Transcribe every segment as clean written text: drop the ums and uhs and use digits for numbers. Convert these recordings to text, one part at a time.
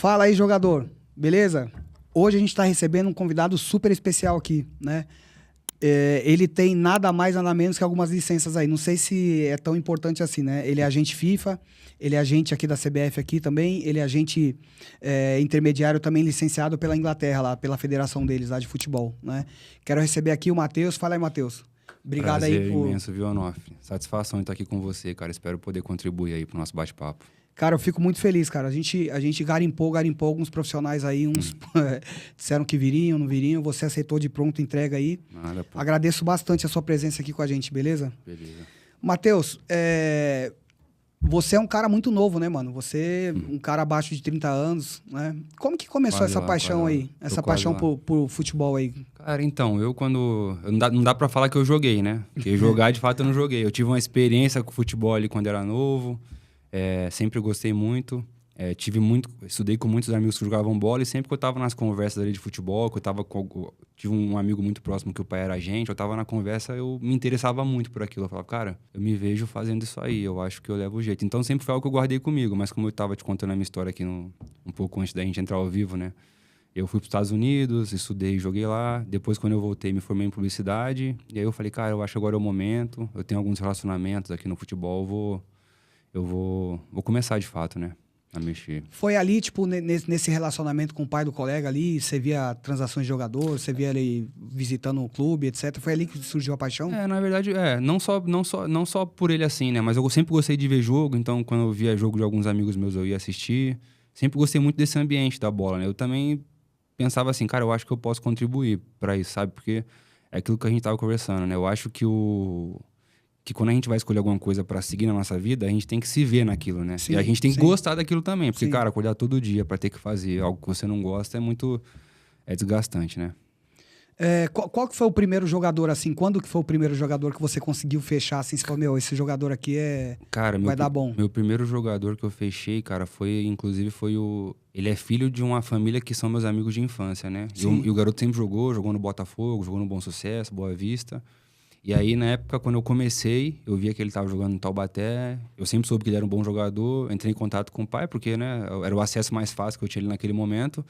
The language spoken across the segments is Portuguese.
Fala aí, jogador. Beleza? Hoje a gente está recebendo um convidado super especial aqui, né? Ele tem nada mais, nada menos que algumas licenças aí. Não sei se é tão importante assim, né? Ele é agente FIFA, ele é agente aqui da CBF aqui também, ele é agente intermediário também licenciado pela Inglaterra, lá, pela federação deles lá de futebol, né? Quero receber aqui o Matheus. Fala aí, Matheus. Obrigado. Prazer aí por... imenso, viu, Onofre? Satisfação em estar aqui com você, cara. Espero poder contribuir aí pro nosso bate-papo. Cara, eu fico muito feliz, cara. A gente garimpou alguns profissionais aí, uns disseram que viriam, não viriam. Você aceitou de pronto, entrega aí. Nada, pô. Agradeço bastante a sua presença aqui com a gente, beleza? Beleza. Matheus, você é um cara muito novo, né, mano? Você é um cara abaixo de 30 anos, né? Como que começou Quase essa lá, paixão quase aí? lá. Essa Tô quase paixão lá. por futebol aí? Cara, então, não dá pra falar que eu joguei, né? Porque jogar, de fato, eu não joguei. Eu tive uma experiência com futebol ali quando era novo. Sempre gostei muito. Estudei com muitos amigos que jogavam bola e sempre que eu tava nas conversas ali de futebol, tive um amigo muito próximo que o pai era agente, eu tava na conversa, eu me interessava muito por aquilo. Eu falava, cara, eu me vejo fazendo isso aí, eu acho que eu levo o jeito. Então sempre foi algo que eu guardei comigo, mas como eu tava te contando a minha história aqui um pouco antes da gente entrar ao vivo, né? Eu fui para os Estados Unidos, estudei, joguei lá. Depois, quando eu voltei, me formei em publicidade. E aí eu falei, cara, eu acho que agora é o momento. Eu tenho alguns relacionamentos aqui no futebol, eu vou começar de fato, né? A mexer. Foi ali, tipo, nesse relacionamento com o pai do colega ali, você via transações de jogador, você via ele visitando o clube, etc. Foi ali que surgiu a paixão? Na verdade, não só por ele assim, né? Mas eu sempre gostei de ver jogo, então quando eu via jogo de alguns amigos meus, eu ia assistir. Sempre gostei muito desse ambiente da bola, né? Eu também pensava assim, cara, eu acho que eu posso contribuir para isso, sabe? Porque é aquilo que a gente tava conversando, né? Eu acho que quando a gente vai escolher alguma coisa para seguir na nossa vida, a gente tem que se ver naquilo, né? Sim, e a gente tem que gostar daquilo também. Porque, sim. cara, acordar todo dia para ter que fazer algo que você não gosta é desgastante, né? Qual que foi o primeiro jogador, assim? Quando que foi o primeiro jogador que você conseguiu fechar, assim? Você falou, meu, esse jogador aqui Cara, vai dar bom. Meu primeiro jogador que eu fechei, cara, inclusive foi o... Ele é filho de uma família que são meus amigos de infância, né? E o garoto sempre jogou no Botafogo, jogou no Bom Sucesso, Boa Vista. E aí, na época, quando eu comecei, eu via que ele estava jogando no Taubaté. Eu sempre soube que ele era um bom jogador. Entrei em contato com o pai, porque, né, era o acesso mais fácil que eu tinha ali naquele momento.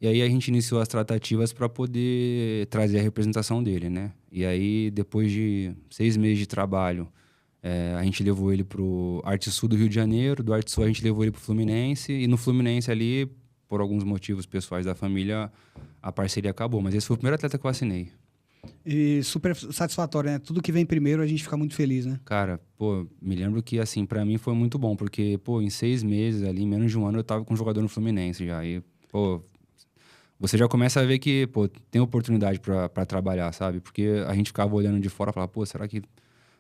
E aí, a gente iniciou as tratativas para poder trazer a representação dele, né? E aí, depois de 6 meses de trabalho, a gente levou ele pro Arte Sul do Rio de Janeiro. Do Arte Sul, a gente levou ele pro Fluminense. E no Fluminense ali, por alguns motivos pessoais da família, a parceria acabou. Mas esse foi o primeiro atleta que eu assinei. E super satisfatório, né? Tudo que vem primeiro a gente fica muito feliz, né? Cara, pô, me lembro que, assim, pra mim foi muito bom, porque, pô, em 6 meses ali, em menos de um ano, eu tava com um jogador no Fluminense já. E, pô, você já começa a ver que, pô, tem oportunidade pra trabalhar, sabe? Porque a gente ficava olhando de fora e falava, pô, será que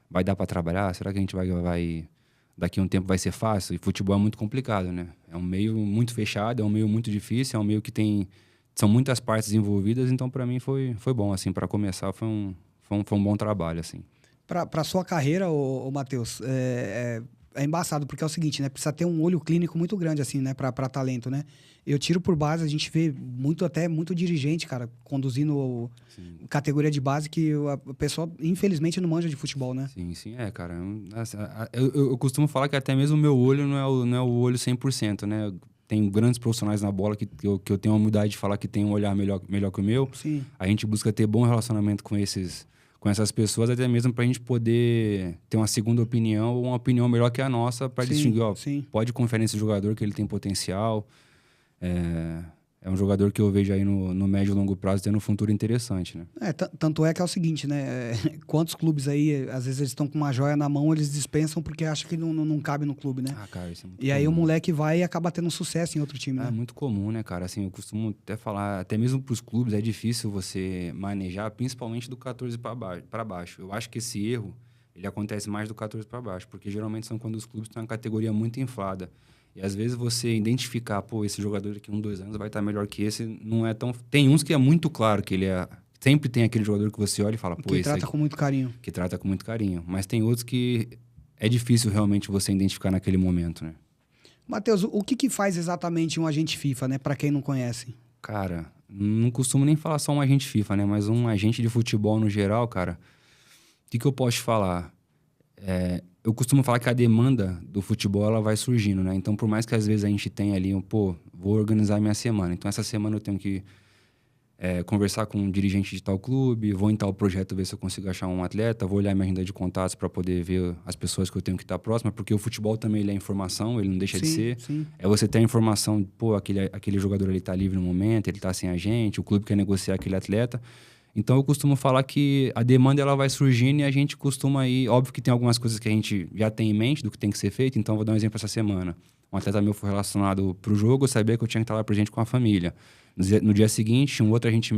vai dar pra trabalhar? Será que a gente vai daqui a um tempo vai ser fácil? E futebol é muito complicado, né? É um meio muito fechado, é um meio muito difícil, é um meio que são muitas partes envolvidas, então para mim foi bom, assim, para começar foi um bom trabalho, assim. Para sua carreira, ô Matheus, é embaçado, porque é o seguinte, né? Precisa ter um olho clínico muito grande, assim, né? Para talento, né? Eu tiro por base, a gente vê muito dirigente, cara, conduzindo categoria de base que a pessoa, infelizmente, não manja de futebol, né? Sim, cara. Eu costumo falar que até mesmo o meu olho não é o olho 100%, né? Tem grandes profissionais na bola que eu tenho a humildade de falar que tem um olhar melhor que o meu. Sim. A gente busca ter bom relacionamento com essas pessoas, até mesmo pra gente poder ter uma segunda opinião ou uma opinião melhor que a nossa para distinguir, ó, pode confiar nesse jogador que ele tem potencial. É um jogador que eu vejo aí no médio e longo prazo tendo um futuro interessante, né? Tanto é que é o seguinte, né? Quantos clubes aí, às vezes eles estão com uma joia na mão, eles dispensam porque acham que não cabe no clube, né? Ah, cara, isso é muito E comum. aí o moleque vai e acaba tendo sucesso em outro time, né? É muito comum, né, cara? Assim, eu costumo até falar, até mesmo pros clubes, é difícil você manejar, principalmente do 14 para baixo. Eu acho que esse erro, ele acontece mais do 14 para baixo, porque geralmente são quando os clubes estão em categoria muito inflada. E às vezes você identificar, pô, esse jogador daqui 2 anos vai estar melhor que esse, não é tão... Tem uns que é muito claro que ele é... Sempre tem aquele jogador que você olha e fala, pô, que esse trata aqui, com muito carinho. que trata com muito carinho. Mas tem outros que é difícil realmente você identificar naquele momento, né? Matheus, o que faz exatamente um agente FIFA, né? Pra quem não conhece. Cara, não costumo nem falar só um agente FIFA, né? Mas um agente de futebol no geral, cara, o que eu posso te falar? Eu costumo falar que a demanda do futebol, ela vai surgindo, né? Então, por mais que às vezes a gente tenha ali, vou vou organizar minha semana. Então, essa semana eu tenho que conversar com um dirigente de tal clube, vou em tal projeto ver se eu consigo achar um atleta, vou olhar minha agenda de contatos para poder ver as pessoas que eu tenho que estar próxima, porque o futebol também ele é informação, ele não deixa de ser. Sim. É você ter a informação, pô, aquele jogador ele tá livre no momento, ele tá sem a gente, o clube quer negociar aquele atleta. Então eu costumo falar que a demanda ela vai surgindo e a gente costuma ir... Óbvio que tem algumas coisas que a gente já tem em mente do que tem que ser feito, então vou dar um exemplo essa semana. Um atleta meu foi relacionado pro jogo, eu sabia que eu tinha que estar lá presente com a família. No dia seguinte, um outro agente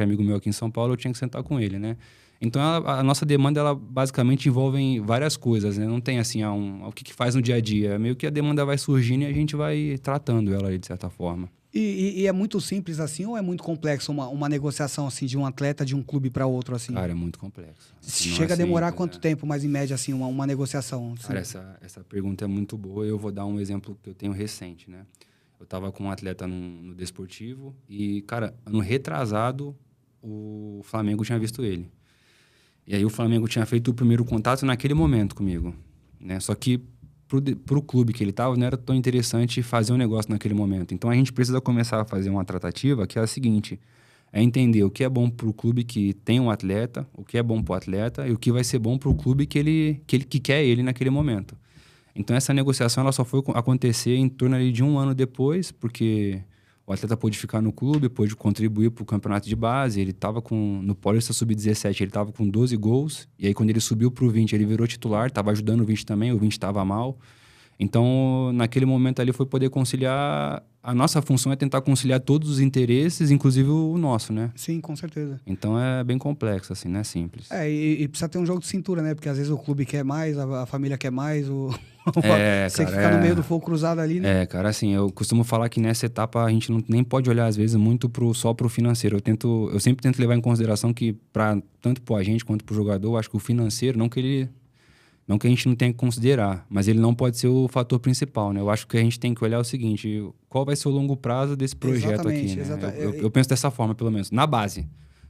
amigo meu aqui em São Paulo, eu tinha que sentar com ele, né? Então, a nossa demanda, ela basicamente envolve várias coisas, né? Não tem, assim, o que faz no dia a dia. Meio que a demanda vai surgindo e a gente vai tratando ela, de certa forma. E é muito simples assim ou é muito complexo uma negociação assim de um atleta de um clube para outro assim? Cara, é muito complexo. Assim, Chega a demorar simples, quanto tempo, mais em média, assim, uma negociação? Assim? Cara, essa pergunta é muito boa. Eu vou dar um exemplo que eu tenho recente, né? Eu tava com um atleta no Desportivo e, cara, ano retrasado, o Flamengo tinha visto ele. E aí o Flamengo tinha feito o primeiro contato naquele momento comigo, né? Só que pro clube que ele tava, não era tão interessante fazer um negócio naquele momento. Então a gente precisa começar a fazer uma tratativa que é a seguinte: é entender o que é bom pro clube que tem um atleta, o que é bom pro atleta e o que vai ser bom pro clube que quer ele naquele momento. Então essa negociação ela só foi acontecer em torno ali de um ano depois, porque o atleta pôde ficar no clube, pôde contribuir para o campeonato de base. Ele estava no Paulista Sub-17, ele estava com 12 gols. E aí, quando ele subiu para o 20, ele virou titular, estava ajudando o 20 também, o 20 estava mal. Então, naquele momento ali, foi poder conciliar... A nossa função é tentar conciliar todos os interesses, inclusive o nosso, né? Sim, com certeza. Então, é bem complexo, assim, não é simples. E precisa ter um jogo de cintura, né? Porque às vezes o clube quer mais, a família quer mais, você que fica no meio do fogo cruzado ali, né? Cara, assim, eu costumo falar que nessa etapa a gente nem pode olhar, às vezes, muito só pro financeiro. Eu sempre tento levar em consideração que, tanto pro agente quanto pro jogador, eu acho que o financeiro, não que a gente não tenha que considerar, mas ele não pode ser o fator principal, né? Eu acho que a gente tem que olhar o seguinte: qual vai ser o longo prazo desse projeto aqui, né? Eu penso dessa forma, pelo menos, na base,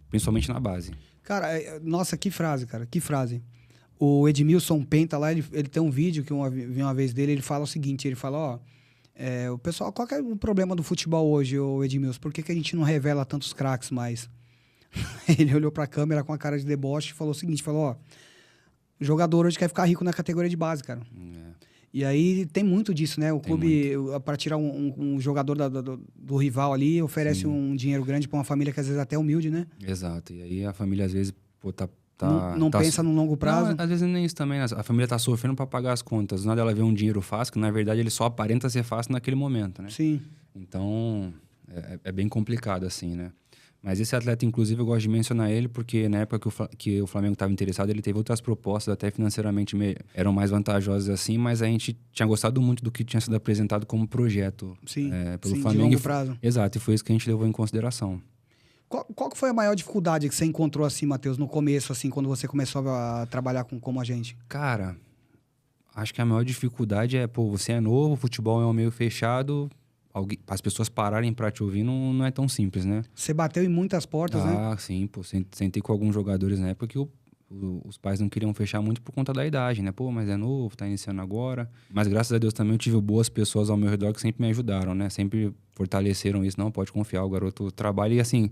principalmente na base. Cara, nossa, que frase, cara, que frase. O Edmilson Penta lá, ele tem um vídeo que eu vi uma vez dele, ele fala o seguinte, ele fala, o pessoal, qual que é o problema do futebol hoje, o Edmilson? Por que a gente não revela tantos craques mais? Ele olhou pra câmera com a cara de deboche e falou o seguinte, o jogador hoje quer ficar rico na categoria de base, cara. E aí tem muito disso, né? O clube, para tirar um jogador do rival ali, oferece um dinheiro grande para uma família que às vezes até é humilde, né? Exato. E aí a família às vezes não pensa no longo prazo. Não, às vezes nem isso também. A família tá sofrendo para pagar as contas. Nada ela vê um dinheiro fácil, que na verdade ele só aparenta ser fácil naquele momento, né? Sim. Então é bem complicado assim, né? Mas esse atleta, inclusive, eu gosto de mencionar ele porque na época que o Flamengo estava interessado, ele teve outras propostas, até financeiramente eram mais vantajosas assim, mas a gente tinha gostado muito do que tinha sido apresentado como projeto pelo Flamengo. De longo prazo. Exato, e foi isso que a gente levou em consideração. Qual que foi a maior dificuldade que você encontrou, assim, Matheus, no começo, assim, quando você começou a trabalhar como agente? Cara, acho que a maior dificuldade é, você é novo, o futebol é um meio fechado... as pessoas pararem pra te ouvir não é tão simples, né? Você bateu em muitas portas, né? Ah, sim, sentei com alguns jogadores na época que os pais não queriam fechar muito por conta da idade, né? Mas é novo, tá iniciando agora. Mas graças a Deus também eu tive boas pessoas ao meu redor que sempre me ajudaram, né? Sempre fortaleceram isso. Não, pode confiar, o garoto trabalha. E assim,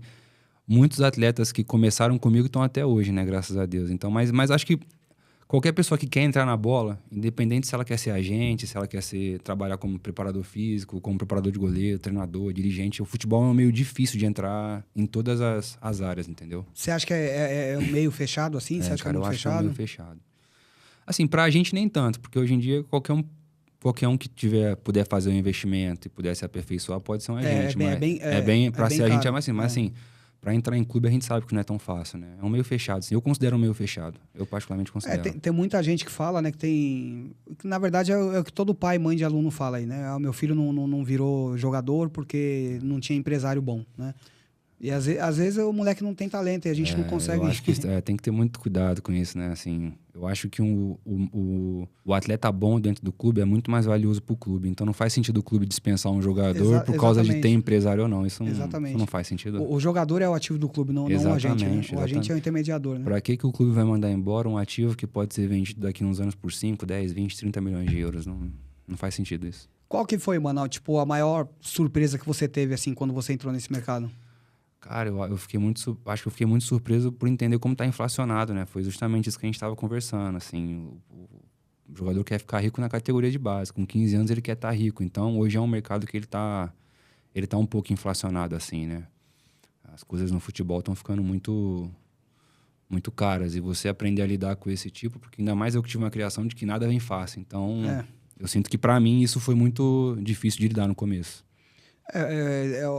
muitos atletas que começaram comigo estão até hoje, né? Graças a Deus. Então, mas acho que qualquer pessoa que quer entrar na bola, independente se ela quer ser agente, se ela quer trabalhar como preparador físico, como preparador de goleiro, treinador, dirigente, o futebol é um meio difícil de entrar em todas as áreas, entendeu? Você acha que é um meio fechado assim? Você acha que é muito fechado? Eu acho que é um meio fechado. Assim, pra gente nem tanto, porque hoje em dia qualquer um que puder fazer um investimento e puder se aperfeiçoar pode ser um agente. Pra ser agente é mais assim, mas assim... Pra entrar em clube, a gente sabe que não é tão fácil, né? É um meio fechado, assim. Eu considero um meio fechado. Eu particularmente considero. Tem muita gente que fala, né? Que na verdade, é o que todo pai e mãe de aluno fala aí, né? Meu filho não virou jogador porque não tinha empresário bom, né? E às vezes o moleque não tem talento e a gente não consegue... Eu acho que tem que ter muito cuidado com isso, né? Assim, eu acho que o atleta bom dentro do clube é muito mais valioso pro clube. Então não faz sentido o clube dispensar um jogador por causa de ter empresário ou não. Isso não faz sentido. O jogador é o ativo do clube, não o agente, né? O agente é o intermediador, né? Pra que o clube vai mandar embora um ativo que pode ser vendido daqui uns anos por 5, 10, 20, 30 milhões de euros? Não faz sentido isso. Qual que foi, mano, tipo, a maior surpresa que você teve, assim, quando você entrou nesse mercado? Cara, eu fiquei acho que eu fiquei muito surpreso por entender como tá inflacionado, né? Foi justamente isso que a gente estava conversando, assim, o jogador quer ficar rico na categoria de base, com 15 anos ele quer estar rico, então hoje é um mercado que ele tá um pouco inflacionado, assim, né? As coisas no futebol estão ficando muito caras e você aprender a lidar com esse tipo, porque ainda mais eu que tive uma criação de que nada vem fácil, então eu sinto que pra mim isso foi muito difícil de lidar no começo.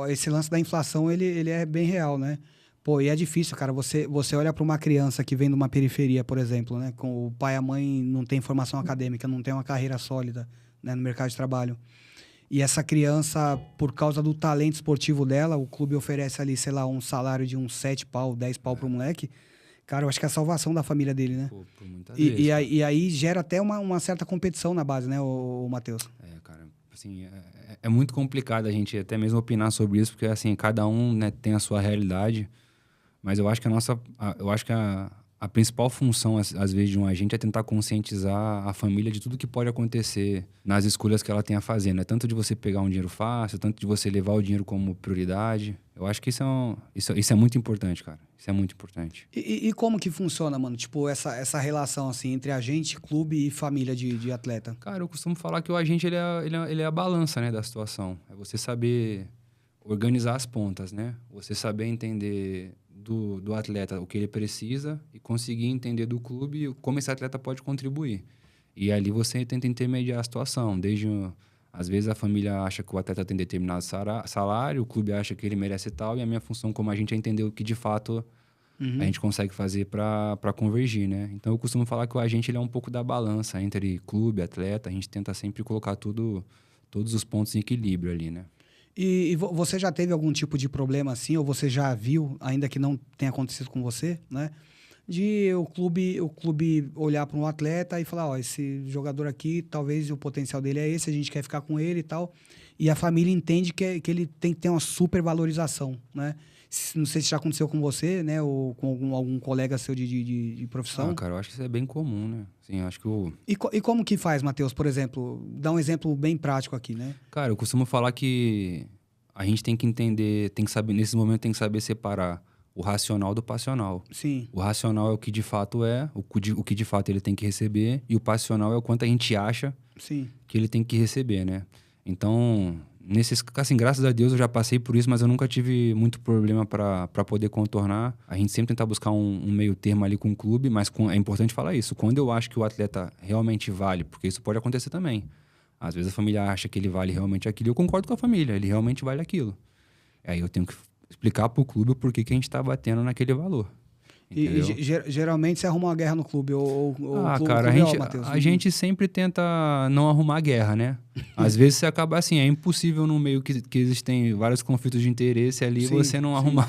Esse lance da inflação, ele é bem real, né? Pô, e é difícil, cara. Você olha para uma criança que vem de uma periferia, por exemplo, né? Com o pai e a mãe não tem formação acadêmica, não tem uma carreira sólida, né, no mercado de trabalho. E essa criança, por causa do talento esportivo dela, o clube oferece ali, sei lá, um salário de uns 7 pau, 10 pau pro moleque. Cara, eu acho que é a salvação da família dele, né? Pô, por muitas vezes, E, cara. aí, e aí gera até uma certa competição na base, né, o Matheus? Cara, assim, é muito complicado a gente até mesmo opinar sobre isso, porque assim, cada um, né, tem a sua realidade, mas eu acho que a principal função, às vezes, de um agente é tentar conscientizar a família de tudo que pode acontecer nas escolhas que ela tem a fazer, né? Tanto de você pegar um dinheiro fácil, tanto de você levar o dinheiro como prioridade. Eu acho que isso é muito importante, cara. Isso é muito importante. E como que funciona, mano? Tipo, essa relação, assim, entre agente, clube e família de atleta? Cara, eu costumo falar que o agente, ele é a balança, né, da situação. É você saber organizar as pontas, né? Você saber entender do atleta o que ele precisa e conseguir entender do clube como esse atleta pode contribuir. E ali você tenta intermediar a situação. Às vezes a família acha que o atleta tem determinado salário, o clube acha que ele merece tal, e a minha função como agente é entender o que de fato a gente consegue fazer para convergir, né? Então eu costumo falar que o agente ele é um pouco da balança entre clube, atleta. A gente tenta sempre colocar todos os pontos em equilíbrio ali, né? Você já teve algum tipo de problema assim, ou você já viu, ainda que não tenha acontecido com você, né? De o clube olhar para um atleta e falar, ó, esse jogador aqui, talvez o potencial dele é esse, a gente quer ficar com ele e tal. E a família entende que ele tem que ter uma super valorização, né? Não sei se já aconteceu com você, né? Ou com algum colega seu de profissão. Cara, eu acho que isso é bem comum, né? Assim, eu acho que E como que faz, Matheus, por exemplo? Dá um exemplo bem prático aqui, né? Cara, eu costumo falar que a gente tem que entender, tem que saber, nesse momento tem que saber separar o racional do passional. Sim, O racional é o que de fato o que de fato ele tem que receber, e o passional é o quanto a gente acha sim. que ele tem que receber, né? Então, assim, graças a Deus eu já passei por isso, mas eu nunca tive muito problema para poder contornar. A gente sempre tenta buscar um meio termo ali com o clube, mas é importante falar isso. Quando eu acho que o atleta realmente vale, porque isso pode acontecer também. Às vezes a família acha que ele vale realmente aquilo, e eu concordo com a família, ele realmente vale aquilo. Aí eu tenho que explicar pro clube o porquê que a gente tá batendo naquele valor. E Entendeu? geralmente você arruma uma guerra no clube, ou Cara, o clube, ó, Matheus. a gente sempre tenta não arrumar guerra, né? Às vezes você acaba assim, é impossível no meio que existem vários conflitos de interesse ali, Sim, você não sim. arrumar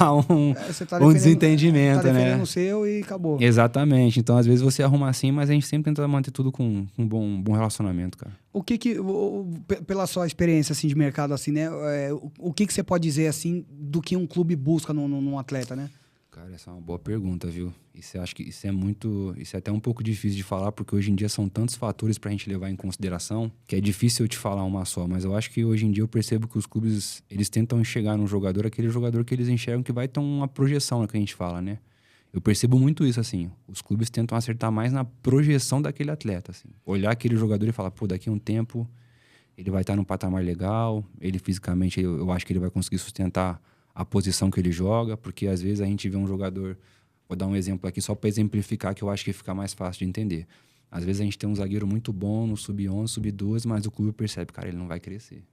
Você tá um defendendo, desentendimento, tá defendendo né? o seu e acabou. Exatamente. Então, às vezes você arruma assim, mas a gente sempre tenta manter tudo com um bom relacionamento, cara. Pela sua experiência assim de mercado assim, né? O que você pode dizer assim do que um clube busca num atleta, né? Cara, essa é uma boa pergunta, viu? Acho que isso é até um pouco difícil de falar, porque hoje em dia são tantos fatores pra gente levar em consideração, que é difícil eu te falar uma só, mas eu acho que hoje em dia eu percebo que os clubes, eles tentam enxergar num jogador aquele jogador que eles enxergam que vai ter uma projeção, que a gente fala, né? Eu percebo muito isso, assim. Os clubes tentam acertar mais na projeção daquele atleta, assim. Olhar aquele jogador e falar, pô, daqui a um tempo ele vai estar num patamar legal, ele fisicamente, eu acho que ele vai conseguir sustentar a posição que ele joga, porque às vezes a gente vê um jogador, vou dar um exemplo aqui só para exemplificar, que eu acho que fica mais fácil de entender. Às vezes a gente tem um zagueiro muito bom no sub-11, sub-12, mas o clube percebe, cara, ele não vai crescer.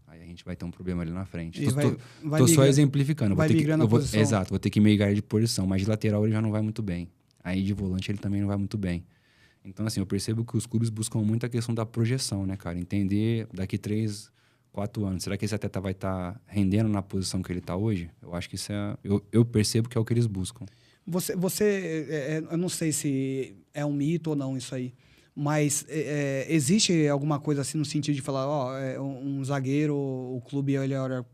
Aí a gente vai ter um problema ali na frente. Tô só exemplificando. Vai migrando a posição. Exato, vou ter que migrar de posição, mas de lateral ele já não vai muito bem. Aí de volante ele também não vai muito bem. Então, assim, eu percebo que os clubes buscam muito a questão da projeção, né, cara? Entender daqui 3, 4 anos. Será que esse atleta vai estar rendendo na posição que ele está hoje? Eu acho que isso eu percebo que é o que eles buscam. Eu não sei se é um mito ou não isso aí, mas existe alguma coisa assim no sentido de falar, ó, um zagueiro, o clube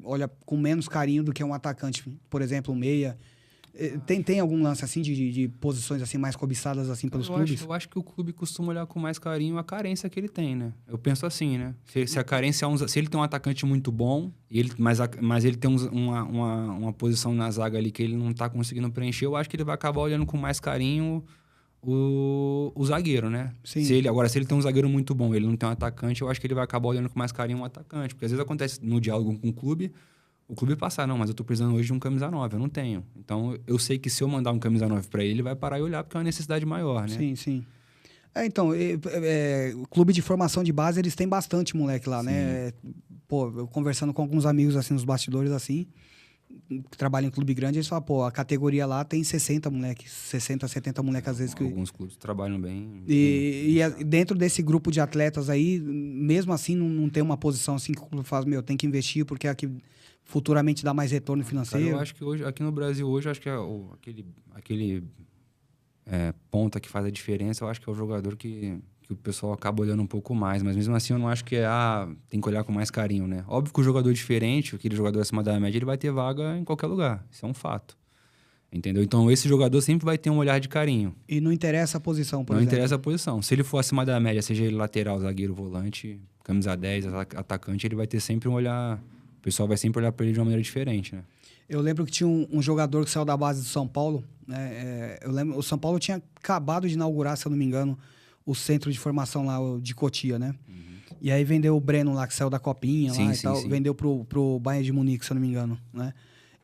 olha com menos carinho do que um atacante, por exemplo, um meia. Tem algum lance assim de posições assim mais cobiçadas assim pelos clubes? Eu acho que o clube costuma olhar com mais carinho a carência que ele tem, né? Eu penso assim, né? Se a carência se ele tem um atacante muito bom, mas ele tem uma posição na zaga ali que ele não tá conseguindo preencher, eu acho que ele vai acabar olhando com mais carinho o zagueiro, né? Sim. Se ele tem um zagueiro muito bom, ele não tem um atacante, eu acho que ele vai acabar olhando com mais carinho um atacante. Porque às vezes acontece no diálogo com o clube passar, não, mas eu tô precisando hoje de um camisa 9, eu não tenho. Então, eu sei que se eu mandar um camisa 9 para ele vai parar e olhar, porque é uma necessidade maior, né? Sim, sim. Então, o clube de formação de base, eles têm bastante moleque lá, né? Pô, eu conversando com alguns amigos, assim, nos bastidores, assim, que trabalham em clube grande, eles falam, pô, a categoria lá tem 60 moleques, 60, 70 moleques, às vezes. Alguns clubes trabalham bem. E dentro desse grupo de atletas aí, mesmo assim, não tem uma posição assim que o clube faz, tem que investir, porque aqui futuramente dá mais retorno financeiro. Cara, eu acho que hoje, aqui no Brasil, hoje, eu acho que aquele ponta que faz a diferença, eu acho que é o jogador que o pessoal acaba olhando um pouco mais. Mas mesmo assim, eu não acho que tem que olhar com mais carinho, né? Óbvio que o jogador diferente, aquele jogador acima da média, ele vai ter vaga em qualquer lugar. Isso é um fato. Entendeu? Então, esse jogador sempre vai ter um olhar de carinho. E não interessa a posição, por exemplo. Não interessa a posição. Se ele for acima da média, seja ele lateral, zagueiro, volante, camisa 10, atacante, ele vai ter sempre um olhar... O pessoal vai sempre olhar para ele de uma maneira diferente, né? Eu lembro que tinha um jogador que saiu da base do São Paulo, né? Eu lembro, o São Paulo tinha acabado de inaugurar, se eu não me engano, o centro de formação lá de Cotia, né? Uhum. E aí vendeu o Breno lá, que saiu da Copinha lá e tal. Sim. Vendeu pro Bayern de Munique, se eu não me engano, né?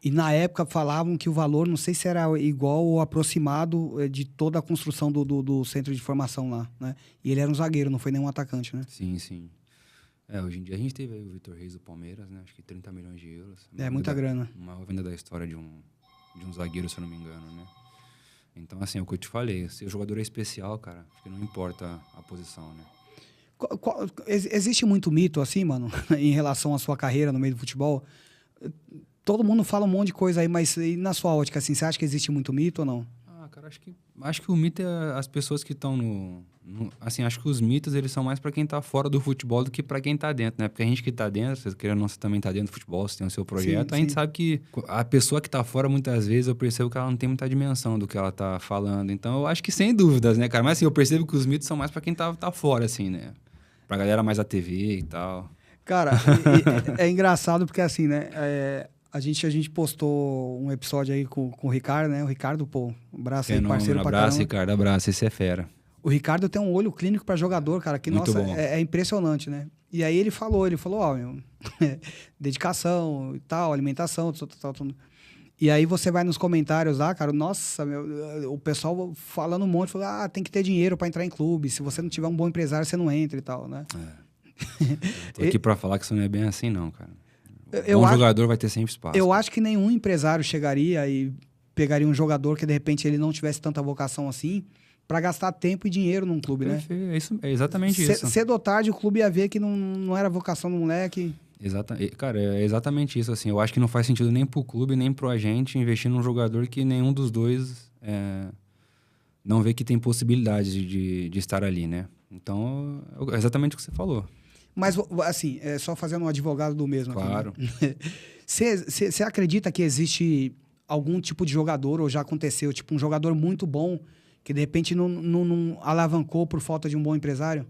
E na época falavam que o valor, não sei se era igual ou aproximado de toda a construção do centro de formação lá, né? E ele era um zagueiro, não foi nenhum atacante, né? Sim, sim. Hoje em dia a gente teve aí o Vitor Reis do Palmeiras, né? Acho que 30 milhões de euros. Muita grana. Uma venda da história de um zagueiro, se eu não me engano, né? Então, assim, é o que eu te falei. Se o jogador é especial, cara, acho que não importa a posição, né? Existe muito mito, assim, mano, em relação à sua carreira no meio do futebol? Todo mundo fala um monte de coisa aí, mas e na sua ótica, assim, você acha que existe muito mito ou não? Cara, acho que o mito é as pessoas que estão assim, acho que os mitos, eles são mais para quem tá fora do futebol do que para quem tá dentro, né? Porque a gente que tá dentro, você querendo ou não, você também tá dentro do futebol, você tem o seu projeto, sim, a gente sabe que a pessoa que tá fora, muitas vezes, eu percebo que ela não tem muita dimensão do que ela tá falando. Então, eu acho que sem dúvidas, né, cara? Mas, assim, eu percebo que os mitos são mais para quem tá fora, assim, né? Pra galera mais da TV e tal. Cara, é engraçado porque, assim, né? A gente postou um episódio aí com o Ricardo, né? O Ricardo, pô, um abraço aí, parceiro pra caramba. Abraço, Ricardo, abraço, esse é fera. O Ricardo tem um olho clínico para jogador, cara, que, muito nossa, bom. É impressionante, né? E aí ele falou, ó, dedicação e tal, alimentação, tal. E aí você vai nos comentários lá, cara, nossa, o pessoal falando um monte, falando, tem que ter dinheiro para entrar em clube, se você não tiver um bom empresário, você não entra e tal, né? Tô aqui para falar que isso não é bem assim, não, cara. Jogador vai ter sempre espaço. Eu acho que nenhum empresário chegaria e pegaria um jogador que, de repente, ele não tivesse tanta vocação assim, para gastar tempo e dinheiro num clube, perfeito, né? É exatamente isso. Cedo ou tarde o clube ia ver que não era vocação do moleque. Cara, é exatamente isso. Assim, eu acho que não faz sentido nem pro clube, nem pro agente investir num jogador que nenhum dos dois não vê que tem possibilidade de estar ali, né? Então, é exatamente o que você falou. Mas, assim, só fazendo um advogado do mesmo. Claro. Aqui, né? Você acredita que existe algum tipo de jogador, ou já aconteceu, tipo um jogador muito bom, que de repente não alavancou por falta de um bom empresário?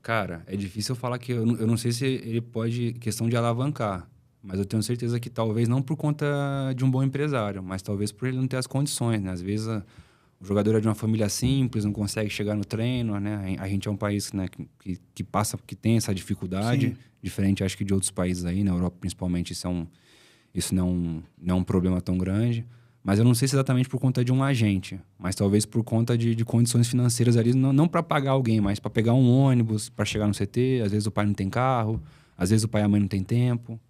Cara, é difícil eu falar que... Eu não sei se ele pode... Questão de alavancar. Mas eu tenho certeza que talvez não por conta de um bom empresário, mas talvez por ele não ter as condições, né? Às vezes o jogador é de uma família simples, não consegue chegar no treino, né? A gente é um país, né, que tem essa dificuldade. Sim. Diferente, acho que, de outros países aí, na Europa principalmente, isso não é um problema tão grande. Mas eu não sei se exatamente por conta de um agente, mas talvez por conta de condições financeiras ali, não para pagar alguém, mas para pegar um ônibus, para chegar no CT. Às vezes o pai não tem carro, às vezes o pai e a mãe não tem tempo.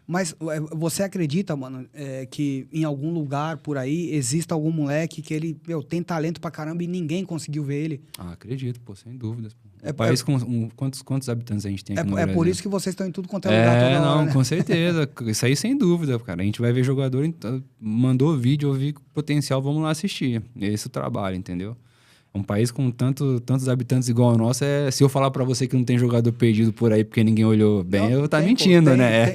Mas você acredita, mano, que em algum lugar por aí exista algum moleque que ele tem talento pra caramba e ninguém conseguiu ver ele? Acredito, pô, sem dúvidas. País com quantos habitantes a gente tem aqui no Brasil? É por isso que vocês estão em tudo quanto é lugar toda hora, né? Com certeza. Isso aí sem dúvida, cara. A gente vai ver jogador, mandou vídeo, eu vi potencial, vamos lá assistir. É esse o trabalho, entendeu? Um país com tantos habitantes igual ao nosso, se eu falar pra você que não tem jogador perdido por aí porque ninguém olhou bem, eu tá mentindo, né?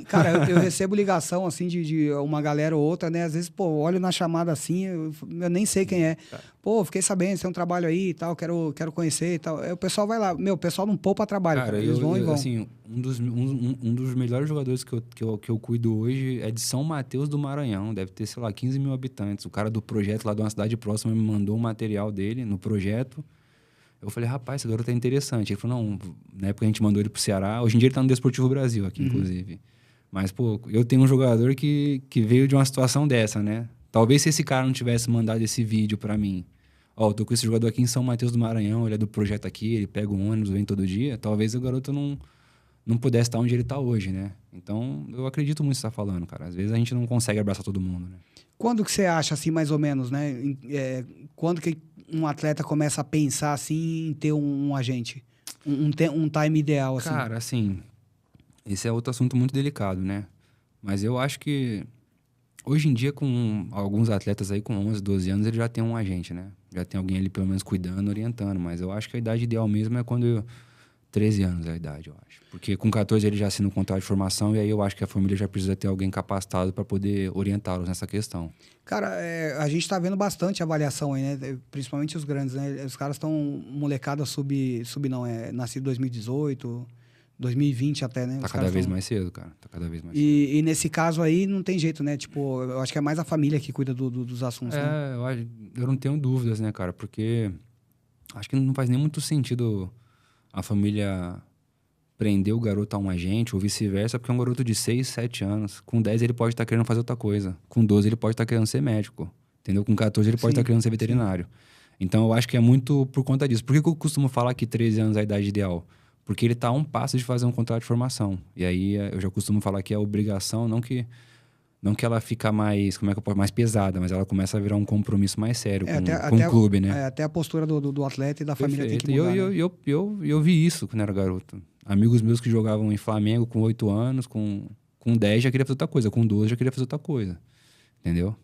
Cara, eu recebo ligação, assim, de uma galera ou outra, né? Às vezes, pô, olho na chamada assim, eu nem sei quem é. Pô, fiquei sabendo, tem um trabalho aí e tal, quero conhecer e tal. Aí o pessoal vai lá. O pessoal não poupa trabalho, cara. Eles vão e vão. Assim, um dos melhores jogadores que eu cuido hoje é de São Mateus do Maranhão. Deve ter, sei lá, 15 mil habitantes. O cara do projeto lá de uma cidade próxima me mandou um material dele no projeto. Eu falei, rapaz, esse garoto é interessante. Ele falou, não, na época a gente mandou ele pro Ceará. Hoje em dia ele tá no Desportivo Brasil aqui, inclusive. Mas, pô, eu tenho um jogador que veio de uma situação dessa, né? Talvez se esse cara não tivesse mandado esse vídeo pra mim, eu tô com esse jogador aqui em São Mateus do Maranhão, ele é do projeto aqui, ele pega o ônibus, vem todo dia, talvez o garoto não pudesse estar onde ele tá hoje, né? Então, eu acredito muito no que você tá falando, cara. Às vezes a gente não consegue abraçar todo mundo, né? Quando que você acha, assim, mais ou menos, né? Quando que um atleta começa a pensar, assim, em ter um agente? Um time ideal, assim? Cara, assim, esse é outro assunto muito delicado, né? Mas eu acho que hoje em dia, com alguns atletas aí com 11, 12 anos, ele já tem um agente, né? Já tem alguém ali pelo menos cuidando, orientando. Mas eu acho que a idade ideal mesmo é quando 13 anos é a idade, eu acho. Porque com 14 ele já assina um contrato de formação e aí eu acho que a família já precisa ter alguém capacitado para poder orientá-los nessa questão. Cara, a gente tá vendo bastante avaliação aí, né? Principalmente os grandes, né? Os caras estão molecada nascido em 2018, 2020 até, né? Tá cada vez mais cedo, cara. Tá cada vez mais cedo. E nesse caso aí não tem jeito, né? Tipo, eu acho que é mais a família que cuida dos assuntos, né? Eu não tenho dúvidas, né, cara? Porque acho que não faz nem muito sentido a família prender o garoto a um agente ou vice-versa, porque é um garoto de 6, 7 anos. Com 10 ele pode estar querendo fazer outra coisa. Com 12 ele pode estar querendo ser médico. Entendeu? Com 14 ele pode estar querendo ser veterinário. Sim. Então eu acho que é muito por conta disso. Por que eu costumo falar que 13 anos é a idade ideal? Porque ele está a um passo de fazer um contrato de formação. E aí eu já costumo falar que é obrigação, não que ela fica mais, mais pesada, mas ela começa a virar um compromisso mais sério com o clube, né? Até a postura do atleta e da família tem que mudar. Eu vi isso quando era garoto. Amigos meus que jogavam em Flamengo com 8 anos, com 10 já queria fazer outra coisa, com 12 já queria fazer outra coisa. Entendeu?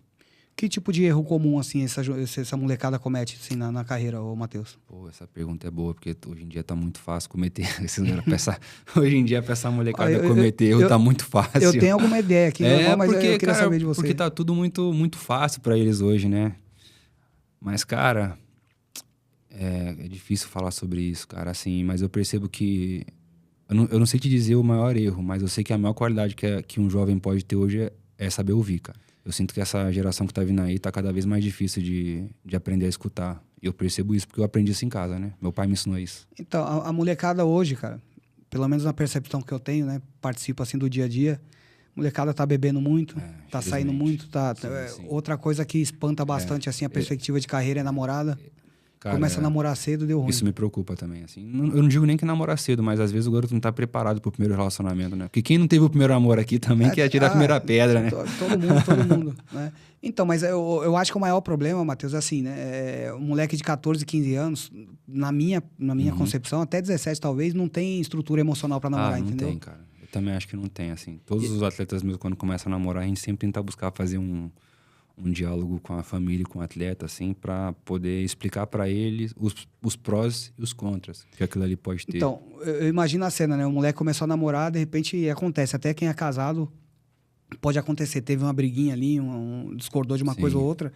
Que tipo de erro comum, assim, essa molecada comete, assim, na carreira, ô Matheus? Pô, essa pergunta é boa, porque hoje em dia tá muito fácil cometer. Hoje em dia, pra essa molecada cometer erro, tá muito fácil. Eu tenho alguma ideia aqui, mas porque, eu queria saber de você. Porque tá tudo muito, muito fácil pra eles hoje, né? Mas, cara, é difícil falar sobre isso, cara, assim, mas eu percebo que... Eu não sei te dizer o maior erro, mas eu sei que a maior qualidade que um jovem pode ter hoje é saber ouvir, cara. Eu sinto que essa geração que tá vindo aí tá cada vez mais difícil de aprender a escutar. E eu percebo isso porque eu aprendi isso em casa, né? Meu pai me ensinou isso. Então, a molecada hoje, cara, pelo menos na percepção que eu tenho, né? Participo, assim, do dia a dia. A molecada tá bebendo muito, tá saindo muito. Sim. Outra coisa que espanta bastante, assim, a perspectiva de carreira é namorada. Cara, começa a namorar cedo, deu ruim. Isso me preocupa também, assim. Eu não digo nem que namorar cedo, mas às vezes o garoto não tá preparado pro primeiro relacionamento, né? Porque quem não teve o primeiro amor aqui também quer tirar a primeira pedra, né? Todo mundo, né? Então, mas eu acho que o maior problema, Matheus, é assim, né? Um moleque de 14, 15 anos, na minha concepção, até 17 talvez, não tem estrutura emocional pra namorar, entendeu? Não tem, cara. Eu também acho que não tem, assim. Todos os atletas meus, quando começam a namorar, a gente sempre tenta buscar fazer um diálogo com a família e com o atleta, assim, para poder explicar para eles os prós e os contras que aquilo ali pode ter. Então, eu imagino a cena, né? O moleque começou a namorar, de repente acontece. Até quem é casado, pode acontecer. Teve uma briguinha ali, discordou de uma coisa ou outra,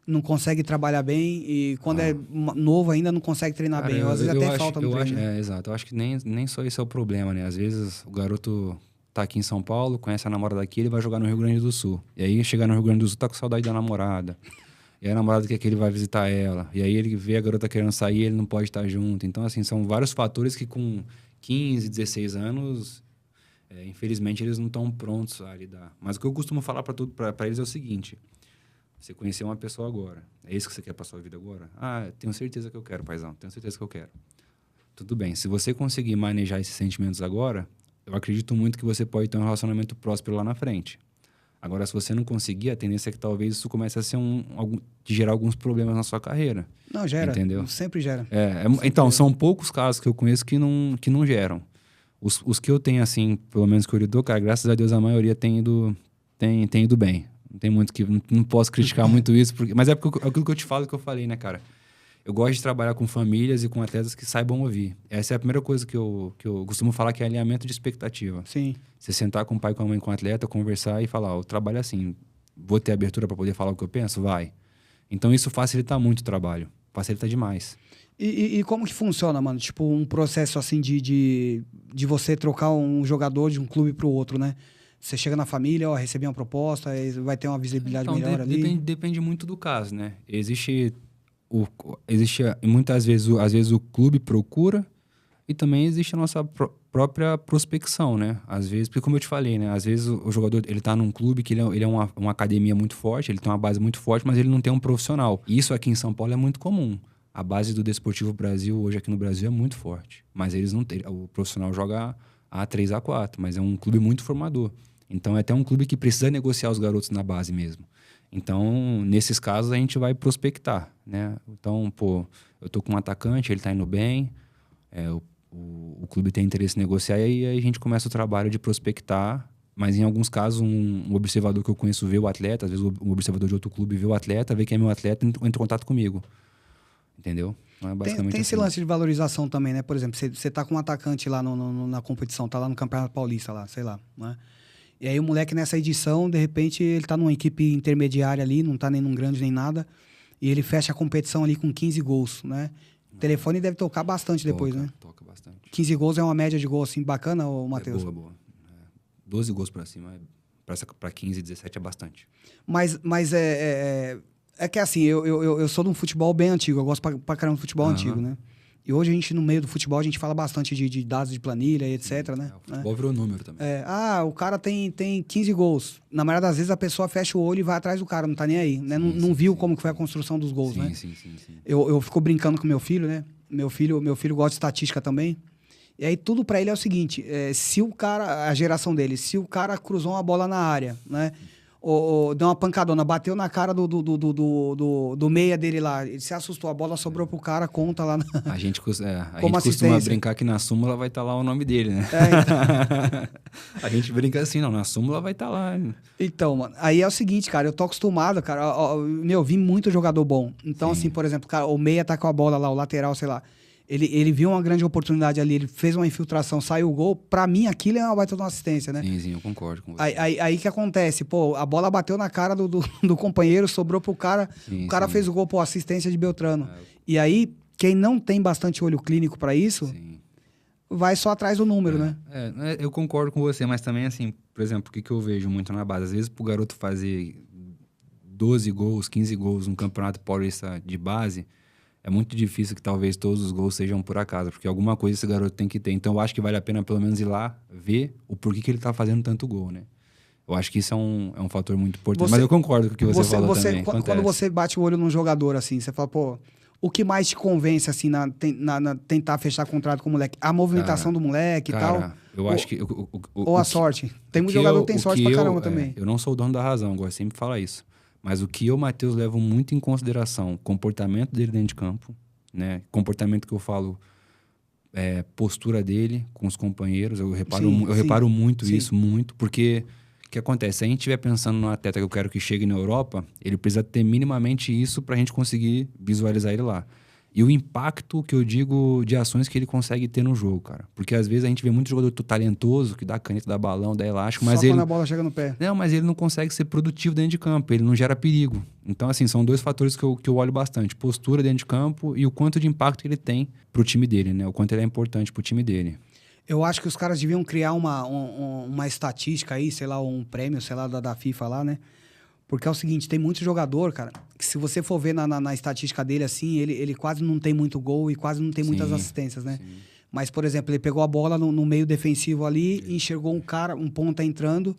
não consegue trabalhar bem e quando é novo ainda não consegue treinar bem. Às vezes até falta no treino. Exato. Eu acho que nem só esse é o problema, né? Às vezes o garoto tá aqui em São Paulo, conhece a namorada aqui, ele vai jogar no Rio Grande do Sul. E aí, chegar no Rio Grande do Sul, tá com saudade da namorada. E aí a namorada quer que ele vai visitar ela. E aí ele vê a garota querendo sair, ele não pode estar junto. Então, assim, são vários fatores que com 15, 16 anos, infelizmente, eles não estão prontos a lidar. Mas o que eu costumo falar para eles é o seguinte: você conheceu uma pessoa agora. É isso que você quer pra sua vida agora? Tenho certeza que eu quero, paizão. Tenho certeza que eu quero. Tudo bem. Se você conseguir manejar esses sentimentos agora, eu acredito muito que você pode ter um relacionamento próspero lá na frente. Agora, se você não conseguir, a tendência é que talvez isso comece a ser de gerar alguns problemas na sua carreira. Não, gera. Entendeu? Sempre gera. Então, são poucos casos que eu conheço que não geram. Os que eu tenho, assim, pelo menos que eu lido, cara, graças a Deus, a maioria tem ido bem. Não tem muito que... Não posso criticar muito isso, mas é aquilo que eu te falo que eu falei, né, cara? eu gosto de trabalhar com famílias e com atletas que saibam ouvir. Essa é a primeira coisa que eu costumo falar, que é alinhamento de expectativa. Sim. Você sentar com o pai, com a mãe, com o atleta, conversar e falar, eu trabalho assim, vou ter abertura para poder falar o que eu penso? Vai. Então isso facilita muito o trabalho. Facilita demais. E como que funciona, mano? Tipo, um processo assim de você trocar um jogador de um clube pro outro, né? Você chega na família, ó, recebi uma proposta, aí vai ter uma visibilidade Então, melhor ali. depende muito do caso, né? Existe muitas vezes, às vezes o clube procura e também existe a nossa própria prospecção, né? Às vezes, porque como eu te falei, né? Às vezes o jogador, ele tá num clube que ele é uma academia muito forte, ele tem uma base muito forte, mas ele não tem um profissional. Isso aqui em São Paulo é muito comum. A base do Desportivo Brasil, hoje aqui no Brasil, é muito forte. Mas eles não têm. O profissional joga A3, A4, mas é um clube muito formador. Então, é até um clube que precisa negociar os garotos na base mesmo. Então, nesses casos, a gente vai prospectar, né? Então, pô, eu tô com um atacante, ele tá indo bem, o clube tem interesse em negociar, e aí a gente começa o trabalho de prospectar. Mas, em alguns casos, um observador que eu conheço vê o atleta, às vezes um observador de outro clube vê o atleta, vê que é meu atleta e entra em contato comigo. Entendeu? Então, é basicamente Tem esse assim. lance de valorização também, né? Por exemplo, você tá com um atacante lá na competição, tá lá no Campeonato Paulista, lá, sei lá, né? E aí o moleque nessa edição, de repente, ele tá numa equipe intermediária ali, não tá nem num grande nem nada, e ele fecha a competição ali com 15 gols, né? O telefone deve tocar bastante depois, né? Toca bastante. 15 gols é uma média de gol, assim, bacana, ô Matheus? É boa. 12 gols pra cima, pra 15, 17 é bastante. Mas é que assim, eu sou de um futebol bem antigo, eu gosto pra caramba do futebol antigo, né? E hoje a gente, no meio do futebol, a gente fala bastante de dados de planilha e etc, né? O futebol virou número também. O cara tem 15 gols. Na maioria das vezes a pessoa fecha o olho e vai atrás do cara, não tá nem aí, né? Não viu como que foi a construção dos gols, né? Sim. Eu fico brincando com meu filho, né? Meu filho gosta de estatística também. E aí tudo pra ele é o seguinte, se o cara, a geração dele, se o cara cruzou uma bola na área, né? Ou deu uma pancadona, bateu na cara do meia dele lá, ele se assustou, a bola sobrou pro cara, conta lá. A gente costuma assistência. brincar que na súmula vai estar lá o nome dele, né? Então. A gente brinca assim, não, na súmula vai estar lá. Então, mano, aí é o seguinte, cara, eu tô acostumado, cara, vi muito jogador bom. Então, assim, por exemplo, cara, o meia tá com a bola lá, o lateral, sei lá. Ele viu uma grande oportunidade ali, ele fez uma infiltração, saiu o gol. Pra mim, aquilo é uma baita de uma assistência, né? Sim, eu concordo com você. Aí que acontece? Pô, a bola bateu na cara do companheiro, sobrou pro cara, o cara fez o gol, pô, assistência de Beltrano. E aí, quem não tem bastante olho clínico pra isso, vai só atrás do número, né? Eu concordo com você, mas também, assim, por exemplo, o que eu vejo muito na base? Às vezes, pro garoto fazer 12 gols, 15 gols num campeonato paulista de base, é muito difícil que talvez todos os gols sejam por acaso, porque alguma coisa esse garoto tem que ter. Então, eu acho que vale a pena pelo menos ir lá ver o porquê que ele tá fazendo tanto gol, né? Eu acho que isso é um fator muito importante. Mas eu concordo com o que você falou também. Quando você bate o olho num jogador, assim, você fala, pô, o que mais te convence, assim, na tentar fechar contrato com o moleque? A movimentação do moleque e tal? Eu acho que... Ou a sorte? Tem muito jogador que tem sorte pra caramba também. Eu não sou o dono da razão, eu gosto sempre de falar isso. Mas o que eu, Matheus, levo muito em consideração, o comportamento dele dentro de campo, né? Comportamento que eu falo, postura dele com os companheiros. Eu reparo muito isso, porque o que acontece? Se a gente estiver pensando no atleta que eu quero que chegue na Europa, ele precisa ter minimamente isso para a gente conseguir visualizar ele lá. E o impacto, que eu digo, de ações que ele consegue ter no jogo, cara. Porque às vezes a gente vê muito jogador talentoso, que dá caneta, dá balão, dá elástico, mas quando a bola chega no pé. Não, mas ele não consegue ser produtivo dentro de campo, ele não gera perigo. Então, assim, são dois fatores que eu olho bastante. Postura dentro de campo e o quanto de impacto que ele tem pro time dele, né? O quanto ele é importante pro time dele. Eu acho que os caras deviam criar uma estatística aí, sei lá, um prêmio, sei lá, da FIFA lá, né? Porque é o seguinte, tem muito jogador, cara, que se você for ver na estatística dele, assim, ele quase não tem muito gol e quase não tem muitas assistências, né? Sim. Mas, por exemplo, ele pegou a bola no meio defensivo ali, enxergou um ponta entrando,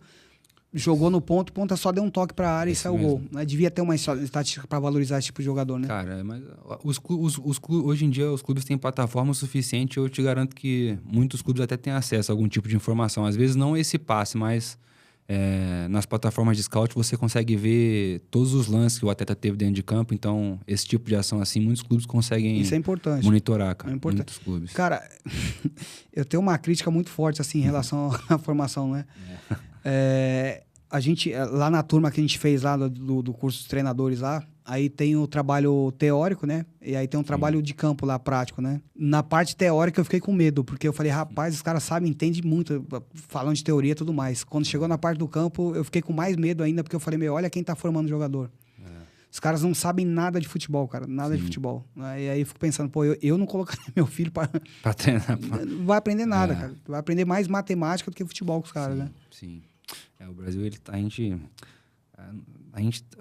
jogou no ponto, o ponta só deu um toque pra área e saiu o gol. Né? Devia ter uma estatística pra valorizar esse tipo de jogador, né? Cara, mas hoje em dia os clubes têm plataforma suficiente, eu te garanto que muitos clubes até têm acesso a algum tipo de informação. Às vezes não esse passe, mas... nas plataformas de scout você consegue ver todos os lances que o atleta teve dentro de campo, então esse tipo de ação assim, muitos clubes conseguem Isso é importante. monitorar, cara. É importante. Muitos clubes. Cara, eu tenho uma crítica muito forte assim em relação à formação, né? A gente, lá na turma que a gente fez lá do curso dos treinadores lá, aí tem o trabalho teórico, né? E aí tem um trabalho de campo lá, prático, né? Na parte teórica eu fiquei com medo, porque eu falei, rapaz, os caras sabem, entendem muito, falando de teoria e tudo mais. Quando chegou na parte do campo, eu fiquei com mais medo ainda, porque eu falei, olha quem tá formando o jogador. Os caras não sabem nada de futebol, cara. Nada de futebol. E aí eu fico pensando, pô, eu não colocaria meu filho pra treinar. Não vai aprender nada, cara. Vai aprender mais matemática do que futebol com os caras, né? Sim. O Brasil,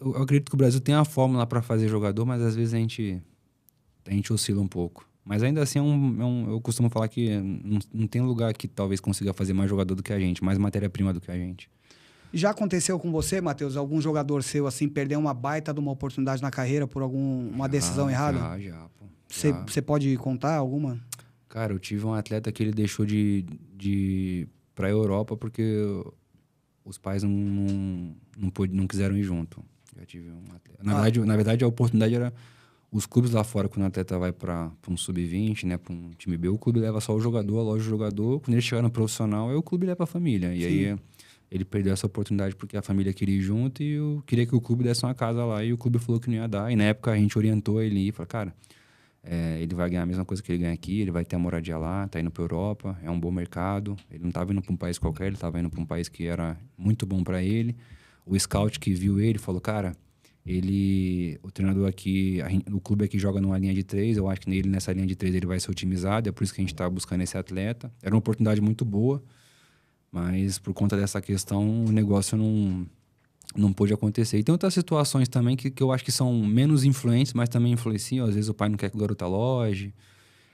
eu acredito que o Brasil tem a fórmula para fazer jogador, mas às vezes a gente oscila um pouco. Mas ainda assim, eu costumo falar que não tem lugar que talvez consiga fazer mais jogador do que a gente, mais matéria-prima do que a gente. Já aconteceu com você, Matheus, algum jogador seu, assim, perder uma baita de uma oportunidade na carreira por uma decisão errada? Já, pô. Você pode contar alguma? Cara, eu tive um atleta que ele deixou de ir pra Europa porque os pais não quiseram ir junto. Já tive um atleta. Na verdade, a oportunidade era os clubes lá fora, quando o atleta vai para um sub-20, né, para um time B, o clube leva só o jogador, a loja do jogador. Quando ele chegar no profissional, aí o clube leva a família. E aí ele perdeu essa oportunidade porque a família queria ir junto e eu queria que o clube desse uma casa lá. E o clube falou que não ia dar. E na época a gente orientou ele e falou, cara, ele vai ganhar a mesma coisa que ele ganha aqui, ele vai ter a moradia lá, tá indo pra Europa, é um bom mercado. Ele não tava indo pra um país qualquer, ele tava indo pra um país que era muito bom para ele. O scout que viu ele falou, cara, o treinador aqui, o clube aqui joga numa linha de 3, eu acho que nessa linha de 3 ele vai ser otimizado, é por isso que a gente tá buscando esse atleta. Era uma oportunidade muito boa, mas por conta dessa questão, o negócio não pôde acontecer. E tem outras situações também que eu acho que são menos influentes, mas também influenciam. Às vezes o pai não quer que o garoto aloje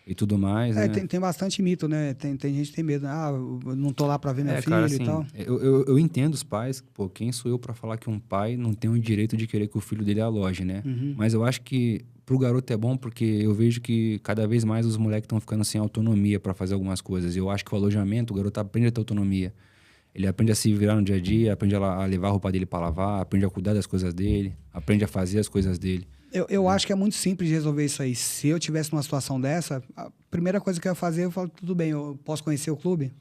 e tudo mais, né? Tem bastante mito, né? Tem gente que tem medo. Eu não tô lá pra ver meu filho cara, assim, e tal. Eu entendo os pais. Pô, quem sou eu pra falar que um pai não tem o direito de querer que o filho dele aloje, né? Mas eu acho que pro garoto é bom porque eu vejo que cada vez mais os moleques estão ficando sem autonomia pra fazer algumas coisas. E eu acho que o alojamento, o garoto aprende a ter autonomia. Ele aprende a se virar no dia a dia, aprende a levar a roupa dele para lavar, aprende a cuidar das coisas dele, aprende a fazer as coisas dele. Eu acho que é muito simples de resolver isso aí. Se eu tivesse numa situação dessa, a primeira coisa que eu ia fazer, eu falo, tudo bem, eu posso conhecer o clube?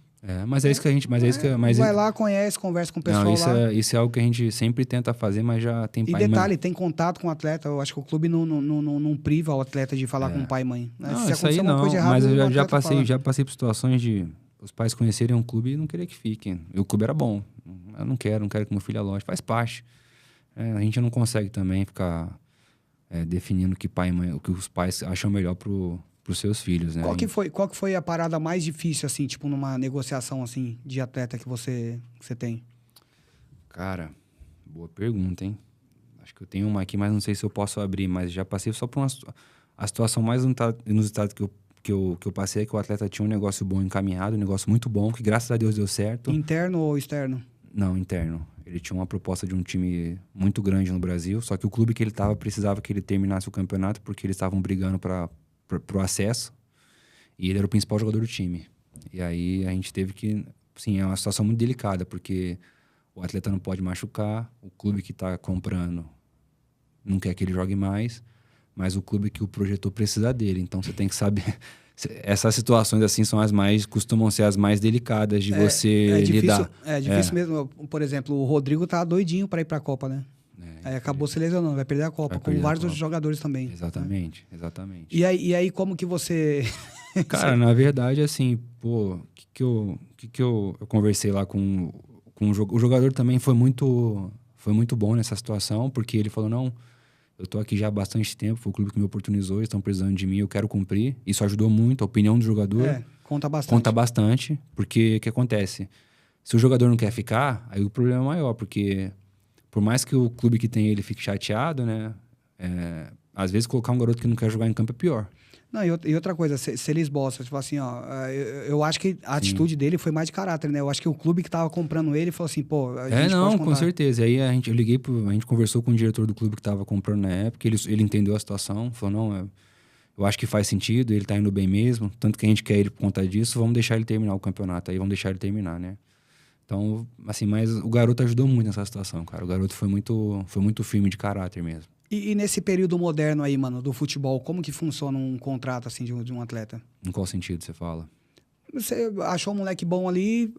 Mas é isso que a gente... Vai lá, conhece, conversa com o pessoal lá. Isso é algo que a gente sempre tenta fazer, mas já tem pai e detalhe, tem contato com o atleta. Eu acho que o clube não priva o atleta de falar com o pai e mãe. Né? Não, se isso aí não, coisa errada, mas eu já passei por situações de os pais conhecerem um clube e não querer que fiquem. E o clube era bom. Eu não quero que meu filho aloje. Faz parte. A gente não consegue também ficar definindo o que os pais acham melhor pros seus filhos, né? Qual que foi a parada mais difícil, assim, tipo, numa negociação, assim, de atleta que você tem? Cara, boa pergunta, hein? Acho que eu tenho uma aqui, mas não sei se eu posso abrir, mas já passei só por a situação mais inusitada que eu passei é que o atleta tinha um negócio bom encaminhado, um negócio muito bom, que graças a Deus deu certo. Interno ou externo? Não, interno. Ele tinha uma proposta de um time muito grande no Brasil, só que o clube que ele estava precisava que ele terminasse o campeonato porque eles estavam brigando pro acesso e ele era o principal jogador do time. E aí a gente teve que... Sim, é uma situação muito delicada, porque o atleta não pode machucar, o clube que está comprando não quer que ele jogue mais, mas o clube que o projetou precisa dele. Então você tem que saber... Essas situações assim costumam ser as mais delicadas de você lidar. É difícil mesmo. Por exemplo, o Rodrigo tá doidinho para ir para a Copa, né? Aí acabou se lesionando, vai perder a Copa, como vários outros jogadores também. Exatamente, né? Exatamente. E aí como que você... Cara, na verdade, assim, pô, o que eu conversei lá com o jogador também foi muito bom nessa situação, porque ele falou, não, eu tô aqui já há bastante tempo, foi o clube que me oportunizou, eles estão precisando de mim, eu quero cumprir. Isso ajudou muito, a opinião do jogador conta bastante. Conta bastante, porque o que acontece? Se o jogador não quer ficar, aí o problema é maior, porque por mais que o clube que tem ele fique chateado, né? Às vezes colocar um garoto que não quer jogar em campo é pior. Não, e outra coisa, se ele esboça, tipo assim, ó, eu acho que a atitude dele foi mais de caráter, né? Eu acho que o clube que tava comprando ele falou assim, pô, a gente pode contar. Com certeza. Aí a gente conversou com o diretor do clube que tava comprando na época, ele entendeu a situação, falou, não, eu acho que faz sentido, ele tá indo bem mesmo, tanto que a gente quer ele por conta disso, vamos deixar ele terminar o campeonato, aí vamos deixar ele terminar, né? Então, assim, mas o garoto ajudou muito nessa situação, cara. O garoto foi muito firme de caráter mesmo. E nesse período moderno aí, mano, do futebol, como que funciona um contrato, assim, de um atleta? Em qual sentido você fala? Você achou um moleque bom ali,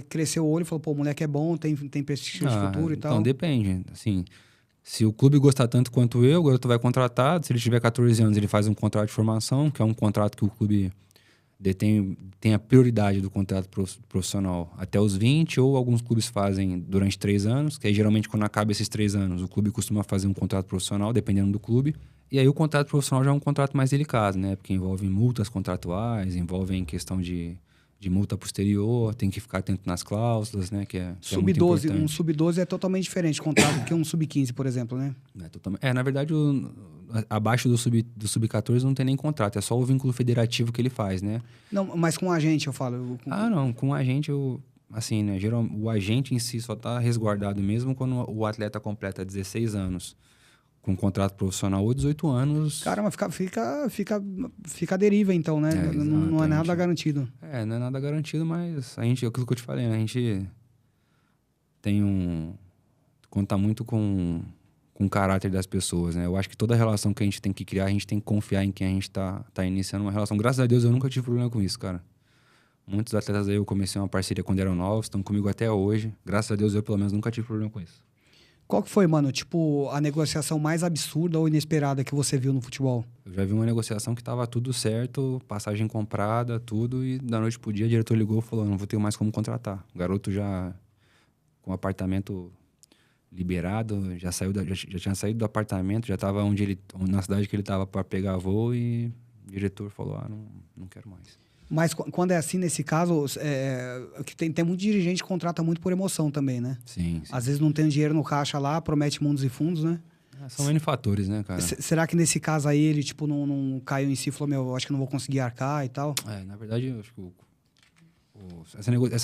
cresceu o olho e falou, pô, o moleque é bom, tem prestígio de futuro e tal. Então, depende. Assim, Se o clube gostar tanto quanto eu, o garoto vai contratar. Se ele tiver 14 anos, ele faz um contrato de formação, que é um contrato que o clube tem a prioridade do contrato profissional até os 20, ou alguns clubes fazem durante 3 anos, que aí geralmente quando acaba esses 3 anos, o clube costuma fazer um contrato profissional, dependendo do clube. E aí o contrato profissional já é um contrato mais delicado, né? Porque envolve multas contratuais, envolve questão de multa posterior, tem que ficar atento nas cláusulas, né? Que é muito Sub-12, importante. um sub-12 é totalmente diferente de contrato que um sub-15, por exemplo, né? Na verdade, abaixo do sub-14 não tem nem contrato, é só o vínculo federativo que ele faz, né? Não, mas com a gente eu falo. Não, com o agente, assim, né? O agente em si só tá resguardado mesmo quando o atleta completa 16 anos com contrato profissional ou 18 anos. Caramba, fica a deriva então, né? Não é nada garantido. Não é nada garantido, mas aquilo que eu te falei, né? A gente conta muito com o caráter das pessoas, né? Eu acho que toda relação que a gente tem que criar, a gente tem que confiar em quem a gente tá iniciando uma relação. Graças a Deus, eu nunca tive problema com isso, cara. Muitos atletas aí eu comecei uma parceria quando eram novos, estão comigo até hoje. Graças a Deus, eu pelo menos nunca tive problema com isso. Qual que foi, mano, tipo, a negociação mais absurda ou inesperada que você viu no futebol? Eu já vi uma negociação que tava tudo certo, passagem comprada, tudo, e da noite pro dia o diretor ligou e falou, não vou ter mais como contratar. O garoto já com o apartamento liberado, já tinha saído do apartamento, já estava na cidade que ele estava para pegar voo, e o diretor falou, não quero mais. Mas quando é assim, nesse caso, que tem muito dirigente que contrata muito por emoção também, né? Sim. Às vezes não tem dinheiro no caixa lá, promete mundos e fundos, né? São N fatores, né, cara? Será que nesse caso aí ele, tipo, não caiu em si e falou, eu acho que não vou conseguir arcar e tal? Na verdade, eu acho que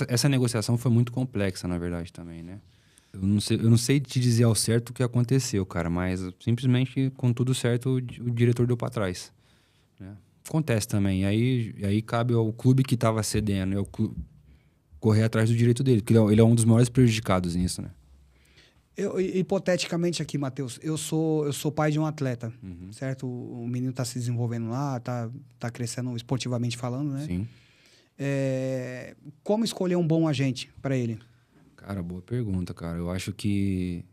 essa negociação foi muito complexa, na verdade, também, né? Eu não sei te dizer ao certo o que aconteceu, cara, mas simplesmente, com tudo certo, o diretor deu para trás, né? Acontece também. Aí cabe ao clube que estava cedendo, correr atrás do direito dele, porque ele é um dos maiores prejudicados nisso, né? Hipoteticamente aqui, Matheus, eu sou pai de um atleta, certo? O menino está se desenvolvendo lá, tá crescendo esportivamente falando, né? Sim. Como escolher um bom agente para ele? Cara, boa pergunta, cara. Eu acho que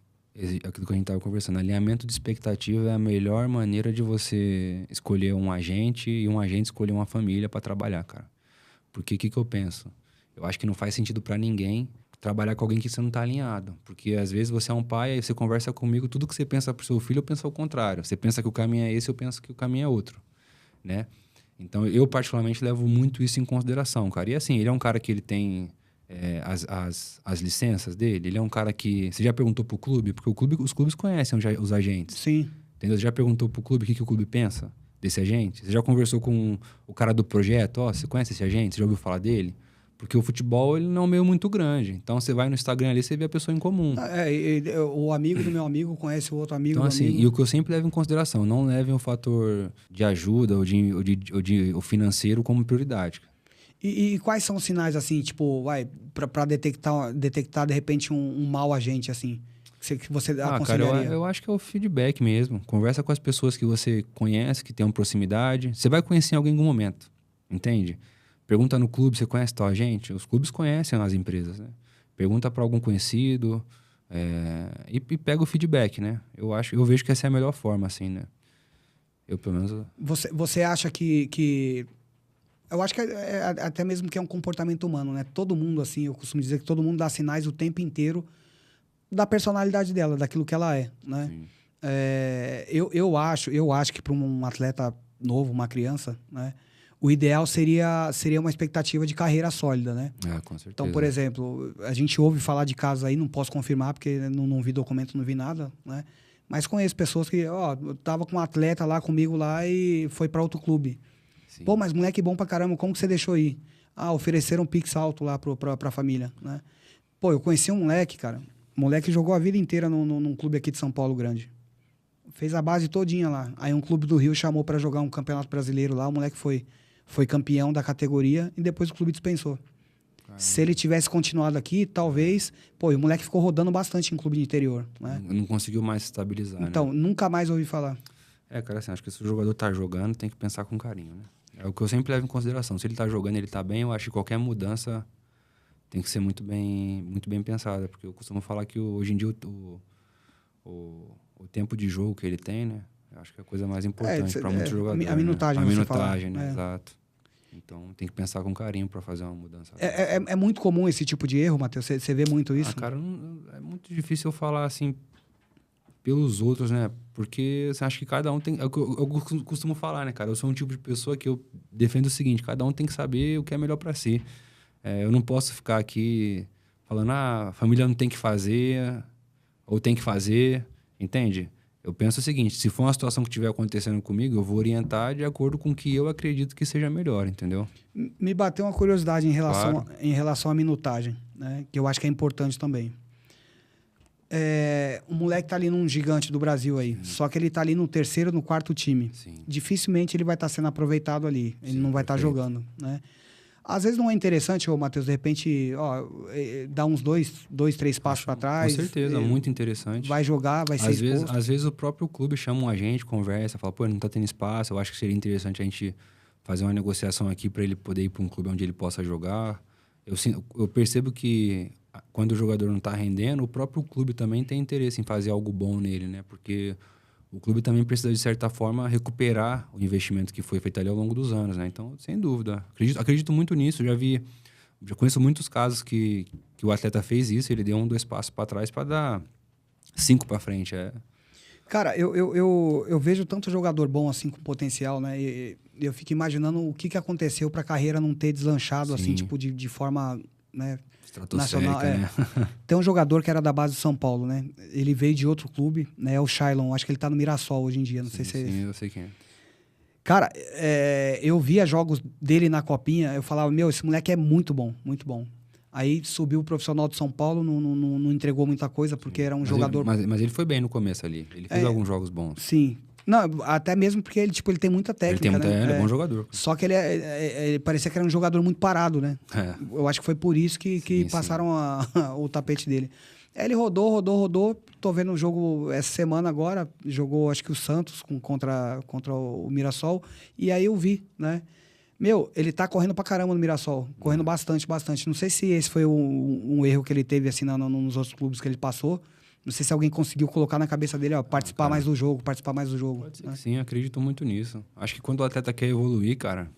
aquilo que a gente estava conversando, alinhamento de expectativa é a melhor maneira de você escolher um agente e um agente escolher uma família para trabalhar, cara. Porque o que eu penso? Eu acho que não faz sentido para ninguém trabalhar com alguém que você não tá alinhado. Porque às vezes você é um pai, aí você conversa comigo, tudo que você pensa pro seu filho, eu penso ao contrário. Você pensa que o caminho é esse, eu penso que o caminho é outro, né? Então, eu particularmente levo muito isso em consideração, cara. E assim, ele é um cara que ele tem as licenças dele, ele é um cara que... Você já perguntou pro clube? Porque os clubes conhecem os agentes. Sim. Entendeu? Você já perguntou pro clube o que o clube pensa desse agente? Você já conversou com o cara do projeto? Você conhece esse agente? Você já ouviu falar dele? Porque o futebol, ele não é um meio muito grande. Então, você vai no Instagram ali, você vê a pessoa em comum. O amigo do meu amigo conhece o outro amigo então, do assim, amigo. E o que eu sempre levo em consideração, não levem o fator de ajuda ou o financeiro como prioridade. E quais são os sinais, assim, tipo, pra detectar, de repente, um mau agente, assim, que você aconselharia? Cara, eu acho que é o feedback mesmo. Conversa com as pessoas que você conhece, que tem proximidade. Você vai conhecer em algum momento, entende? Pergunta no clube, você conhece tal agente? Os clubes conhecem as empresas, né? Pergunta para algum conhecido e pega o feedback, né? Eu vejo que essa é a melhor forma, assim, né? Eu, pelo menos... Você acha que... Eu acho que até mesmo que é um comportamento humano, né? Todo mundo, assim, eu costumo dizer que todo mundo dá sinais o tempo inteiro da personalidade dela, daquilo que ela é, né? Eu acho que para um atleta novo, uma criança, né? O ideal seria uma expectativa de carreira sólida, né? Com certeza. Então, por exemplo, a gente ouve falar de casos aí, não posso confirmar porque não vi documento, não vi nada, né? Mas conheço pessoas que, eu tava com um atleta lá comigo lá e foi para outro clube. Sim. Pô, mas moleque bom pra caramba, como que você deixou ir? Ofereceram um Pix alto lá pra família, né? Pô, eu conheci um moleque, cara. O moleque jogou a vida inteira num clube aqui de São Paulo grande. Fez a base todinha lá. Aí um clube do Rio chamou pra jogar um campeonato brasileiro lá, o moleque foi campeão da categoria e depois o clube dispensou. Caramba. Se ele tivesse continuado aqui, talvez... Pô, e o moleque ficou rodando bastante em clube de interior, né? Não conseguiu mais se estabilizar, então, né? Nunca mais ouvi falar. Cara, assim, acho que se o jogador tá jogando, tem que pensar com carinho, né? É o que eu sempre levo em consideração. Se ele tá jogando, ele tá bem, eu acho que qualquer mudança tem que ser muito bem pensada. Porque eu costumo falar que hoje em dia o tempo de jogo que ele tem, né? Eu acho que é a coisa mais importante para muitos jogadores. A minutagem, né? A você minutagem, fala. né? Exato. Então, tem que pensar com carinho para fazer uma mudança. É muito comum esse tipo de erro, Matheus? Você vê muito isso? Cara, é muito difícil eu falar assim pelos outros, né? Porque você acha que cada um tem... Eu costumo falar, né, cara? Eu sou um tipo de pessoa que eu defendo o seguinte, cada um tem que saber o que é melhor para si. Eu não posso ficar aqui falando, a família não tem que fazer, ou tem que fazer, entende? Eu penso o seguinte, se for uma situação que estiver acontecendo comigo, eu vou orientar de acordo com o que eu acredito que seja melhor, entendeu? Me bateu uma curiosidade em relação, Claro. em relação à minutagem, né? Que eu acho que é importante também. O moleque tá ali num gigante do Brasil aí, só que ele tá ali no terceiro, no quarto time. Sim. Dificilmente ele vai estar sendo aproveitado ali, ele não vai estar jogando, né? Às vezes não é interessante, ô Matheus, de repente, dar uns dois, três passos para trás. Com certeza, muito interessante. Vai jogar, vai ser exposto. Às vezes o próprio clube chama a gente, conversa, fala, pô, ele não tá tendo espaço, eu acho que seria interessante a gente fazer uma negociação aqui para ele poder ir para um clube onde ele possa jogar. Eu percebo que quando o jogador não tá rendendo, o próprio clube também tem interesse em fazer algo bom nele, né? Porque o clube também precisa, de certa forma, recuperar o investimento que foi feito ali ao longo dos anos, né? Então, sem dúvida. Acredito muito nisso. Já conheço muitos casos que o atleta fez isso, ele deu 2 passos para trás para dar 5 para frente. Cara, eu vejo tanto jogador bom assim com potencial, né? E eu fico imaginando o que aconteceu para a carreira não ter deslanchado assim, tipo, de forma, né, nacional. Né? Tem um jogador que era da base do São Paulo, né? Ele veio de outro clube, né? É o Shailon. Acho que ele tá no Mirassol hoje em dia. Não sei se... Sim, eu sei quem é. Cara, eu via jogos dele na Copinha, eu falava, meu, esse moleque é muito bom, muito bom. Aí subiu o profissional de São Paulo, não entregou muita coisa, porque era um jogador... Mas ele foi bem no começo ali. Ele fez alguns jogos bons. Sim. Não, até mesmo porque ele tem muita técnica, Ele é bom jogador. Só que ele parecia que era um jogador muito parado, né? Eu acho que foi por isso que passaram o tapete dele. Ele rodou. Tô vendo o jogo essa semana agora. Jogou, acho que o Santos contra o Mirassol. E aí eu vi, né? Meu, ele tá correndo pra caramba no Mirassol. Correndo bastante. Não sei se esse foi um erro que ele teve, assim, nos outros clubes que ele passou. Não sei se alguém conseguiu colocar na cabeça dele, participar mais do jogo. Pode ser que sim, acredito muito nisso. Acho que quando o atleta quer evoluir, cara,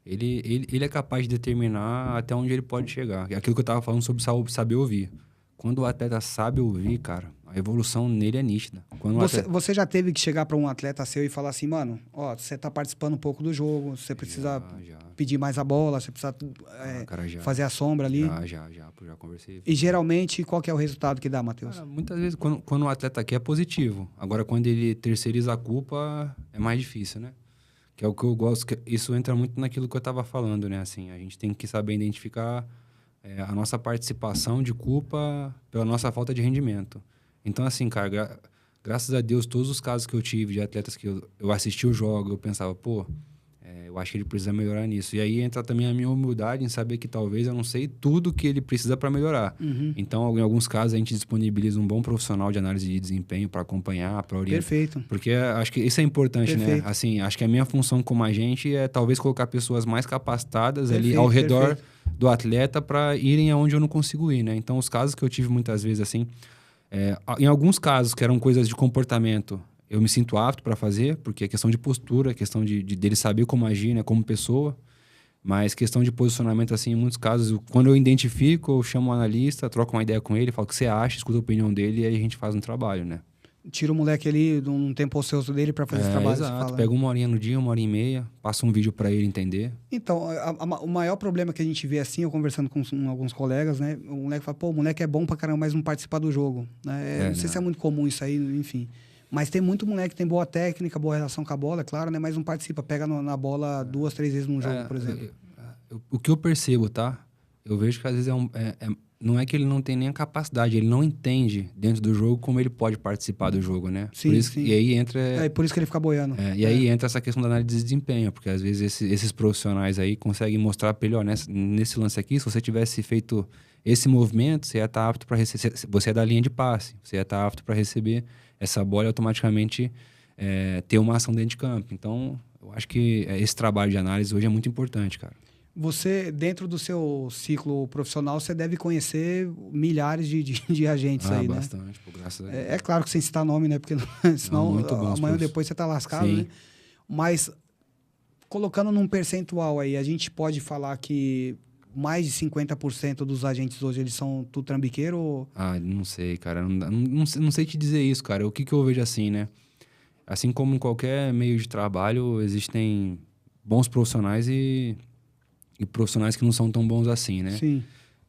ele é capaz de determinar até onde ele pode chegar. É aquilo que eu tava falando sobre saber ouvir. Quando o atleta sabe ouvir, cara, a evolução nele é nítida. Você já teve que chegar para um atleta seu e falar assim, mano, você tá participando um pouco do jogo, você precisa pedir mais a bola, você precisa fazer a sombra ali? Já conversei. E geralmente, qual que é o resultado que dá, Matheus? Cara, muitas vezes, quando o atleta quer, é positivo. Agora, quando ele terceiriza a culpa, é mais difícil, né? Que é o que eu gosto. Isso entra muito naquilo que eu tava falando, né? Assim, a gente tem que saber identificar a nossa participação de culpa pela nossa falta de rendimento. Então, assim, cara, graças a Deus, todos os casos que eu tive de atletas que eu assisti o jogo, eu pensava, pô, eu acho que ele precisa melhorar nisso. E aí entra também a minha humildade em saber que talvez eu não sei tudo que ele precisa para melhorar. Uhum. Então, em alguns casos, a gente disponibiliza um bom profissional de análise de desempenho para acompanhar, para orientar. Perfeito. Porque acho que isso é importante, Perfeito. né? Assim, acho que a minha função como agente é talvez colocar pessoas mais capacitadas ali ao redor do atleta para irem aonde eu não consigo ir, né? Então, os casos que eu tive muitas vezes, assim, em alguns casos que eram coisas de comportamento, eu me sinto apto para fazer, porque é questão de postura, é questão dele saber como agir, né, como pessoa. Mas questão de posicionamento, assim, em muitos casos, quando eu identifico, eu chamo o analista, troco uma ideia com ele, falo o que você acha, escuto a opinião dele e aí a gente faz um trabalho, né? Tira o moleque ali de um tempo ocioso dele para fazer esse trabalho. Exato, pega 1 horinha no dia, 1h30, passa um vídeo para ele entender. Então, o maior problema que a gente vê assim, eu conversando com alguns colegas, né? O moleque fala, pô, o moleque é bom pra caramba, mas não participa do jogo. Né? Não sei se é muito comum isso aí, enfim. Mas tem muito moleque que tem boa técnica, boa relação com a bola, é claro, né? Mas não participa, pega na bola 2, 3 vezes num jogo, por exemplo. O que eu percebo, tá? Eu vejo que às vezes não é que ele não tem nem a capacidade, ele não entende dentro do jogo como ele pode participar do jogo, né? Sim, por isso, sim. E aí entra... por isso que ele fica boiando. Aí entra essa questão da análise de desempenho, porque às vezes esses profissionais aí conseguem mostrar pra ele, ó, nesse lance aqui, se você tivesse feito esse movimento, você ia estar apto para receber... Você é da linha de passe, você ia estar apto para receber essa bola e automaticamente ter uma ação dentro de campo. Então, eu acho que esse trabalho de análise hoje é muito importante, cara. Você, dentro do seu ciclo profissional, você deve conhecer milhares de agentes aí, né? Bastante, pô, graças a Deus. É claro que sem citar nome, né? Porque senão muito bons, amanhã ou professor. depois você tá lascado, Sim. né? Mas, colocando num percentual aí, a gente pode falar que mais de 50% dos agentes hoje, eles são tudo trambiqueiro ou... Não sei, cara. Não sei te dizer isso, cara. O que eu vejo assim, né? Assim como em qualquer meio de trabalho, existem bons profissionais e profissionais que não são tão bons assim, né? Sim.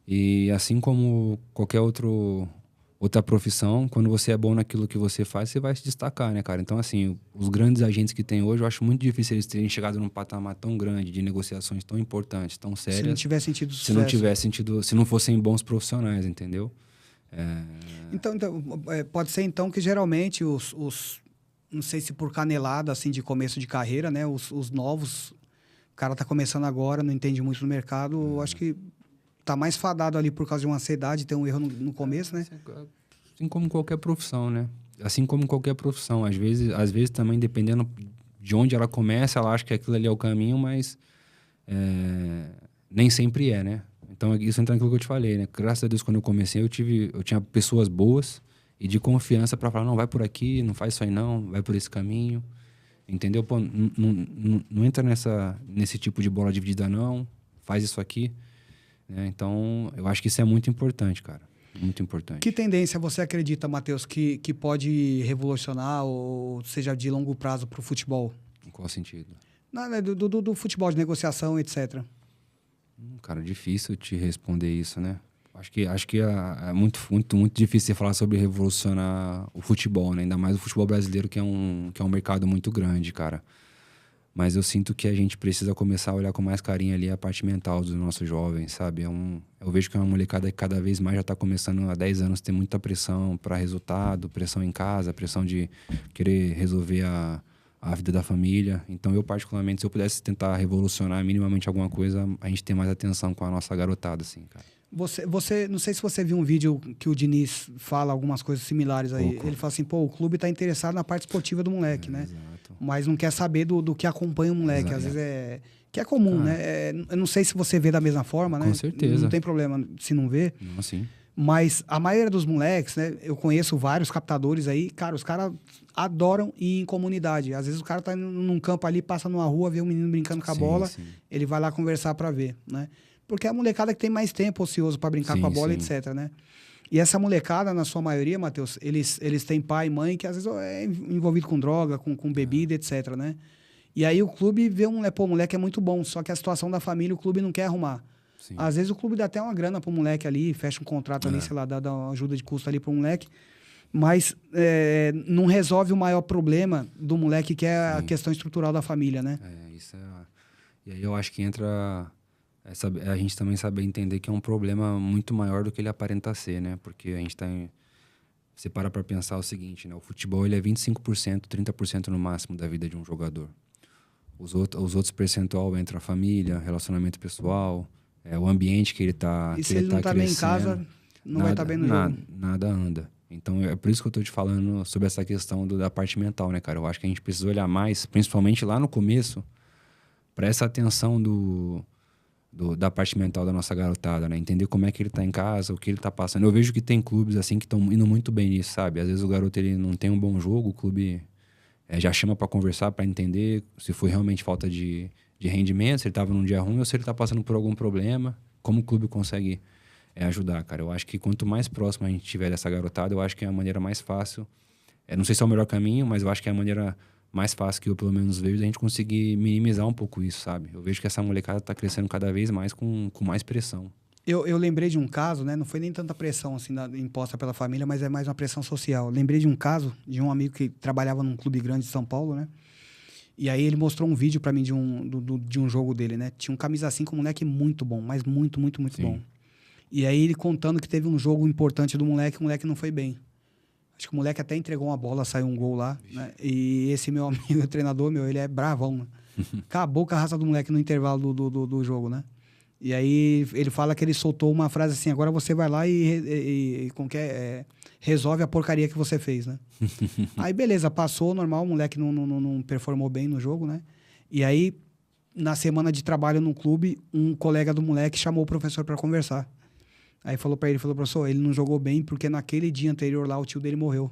E assim como qualquer outra profissão, quando você é bom naquilo que você faz, você vai se destacar, né, cara? Então, assim, os grandes agentes que tem hoje, eu acho muito difícil eles terem chegado num patamar tão grande, de negociações tão importantes, tão sérias. Se não tiver sentido Se não tiver sentido, se não fossem bons profissionais, entendeu? Então, pode ser então que geralmente não sei se por canelada, assim, de começo de carreira, né? Os novos, o cara tá começando agora, não entende muito do mercado, eu acho que tá mais fadado ali por causa de uma ansiedade, ter um erro no começo, né? Assim como qualquer profissão, né? Assim como qualquer profissão. Às vezes também, dependendo de onde ela começa, ela acha que aquilo ali é o caminho, mas nem sempre é, né? Então, isso entra naquilo que eu te falei, né? Graças a Deus, quando eu comecei, eu tinha pessoas boas e de confiança para falar, não, vai por aqui, não faz isso aí não, vai por esse caminho, entendeu? Pô, não entra nesse tipo de bola dividida não, faz isso aqui, né? Então, eu acho que isso é muito importante, cara, muito importante. Que tendência você acredita, Matheus, que pode revolucionar ou seja de longo prazo para o futebol? Em qual sentido? Do futebol, de negociação, etc. Cara, difícil te responder isso, né? Acho que é muito difícil você falar sobre revolucionar o futebol, né? Ainda mais o futebol brasileiro, que é um mercado muito grande, cara. Mas eu sinto que a gente precisa começar a olhar com mais carinho ali a parte mental dos nossos jovens, sabe? Eu vejo que é uma molecada que cada vez mais já tá começando há 10 anos a ter muita pressão para resultado, pressão em casa, pressão de querer resolver a vida da família. Então, eu particularmente, se eu pudesse tentar revolucionar minimamente alguma coisa, a gente ter mais atenção com a nossa garotada, assim, cara. Você, não sei se você viu um vídeo que o Diniz fala algumas coisas similares aí. Ele fala assim, pô, o clube tá interessado na parte esportiva do moleque, né? Exato. Mas não quer saber do que acompanha o moleque. Exato. Às vezes que é comum, né? Eu não sei se você vê da mesma forma, né? Com certeza. Não tem problema se não vê. Não, sim. Mas a maioria dos moleques, né? Eu conheço vários captadores aí. Cara, os caras adoram ir em comunidade. Às vezes o cara tá num campo ali, passa numa rua, vê um menino brincando com a bola. Sim. Ele vai lá conversar pra ver, né? Porque é a molecada que tem mais tempo ocioso para brincar com a bola, sim. etc, né? E essa molecada, na sua maioria, Matheus, eles têm pai e mãe que às vezes é envolvido com droga, com bebida, etc, né? E aí o clube vê pô, o moleque é muito bom, só que a situação da família o clube não quer arrumar. Sim. Às vezes o clube dá até uma grana pro moleque ali, fecha um contrato ali, sei lá, dá uma ajuda de custo ali pro moleque, mas não resolve o maior problema do moleque, que é a questão estrutural da família, né? E aí eu acho que entra a gente também saber entender que é um problema muito maior do que ele aparenta ser, né? Porque a gente você para pra pensar o seguinte, né? O futebol, ele é 25%, 30% no máximo da vida de um jogador. Os outros percentual entra a família, relacionamento pessoal, o ambiente que ele tá E se ele não tá bem em casa, não vai estar bem no jogo. Nada anda. Então, é por isso que eu tô te falando sobre essa questão da parte mental, né, cara? Eu acho que a gente precisa olhar mais, principalmente lá no começo, para essa atenção da parte mental da nossa garotada, né? Entender como é que ele tá em casa, o que ele tá passando. Eu vejo que tem clubes, assim, que estão indo muito bem nisso, sabe? Às vezes o garoto, ele não tem um bom jogo, o clube já chama para conversar, para entender se foi realmente falta de rendimento, se ele tava num dia ruim ou se ele tá passando por algum problema, como o clube consegue ajudar, cara. Eu acho que quanto mais próximo a gente tiver dessa garotada, eu acho que é a maneira mais fácil. Não sei se é o melhor caminho, mas eu acho que é a maneira mais fácil que eu, pelo menos, vejo, da gente conseguir minimizar um pouco isso, sabe? Eu vejo que essa molecada tá crescendo cada vez mais com mais pressão. Eu lembrei de um caso, né? Não foi nem tanta pressão assim imposta pela família, mas é mais uma pressão social. Lembrei de um caso de um amigo que trabalhava num clube grande de São Paulo, né? E aí ele mostrou um vídeo pra mim de um jogo dele, né? Tinha um camisa 5, um moleque muito bom, mas muito bom. E aí ele contando que teve um jogo importante do moleque, o moleque não foi bem. Acho que o moleque até entregou uma bola, saiu um gol lá, né? E esse meu amigo, o treinador, ele é bravão, né? Acabou com a raça do moleque no intervalo do jogo, né? E aí ele fala que ele soltou uma frase assim, agora você vai lá e resolve a porcaria que você fez, né? Aí beleza, passou, normal, o moleque não performou bem no jogo, né? E aí na semana de trabalho no clube, um colega do moleque chamou o professor para conversar. Aí falou para ele, professor, ele não jogou bem porque naquele dia anterior lá o tio dele morreu.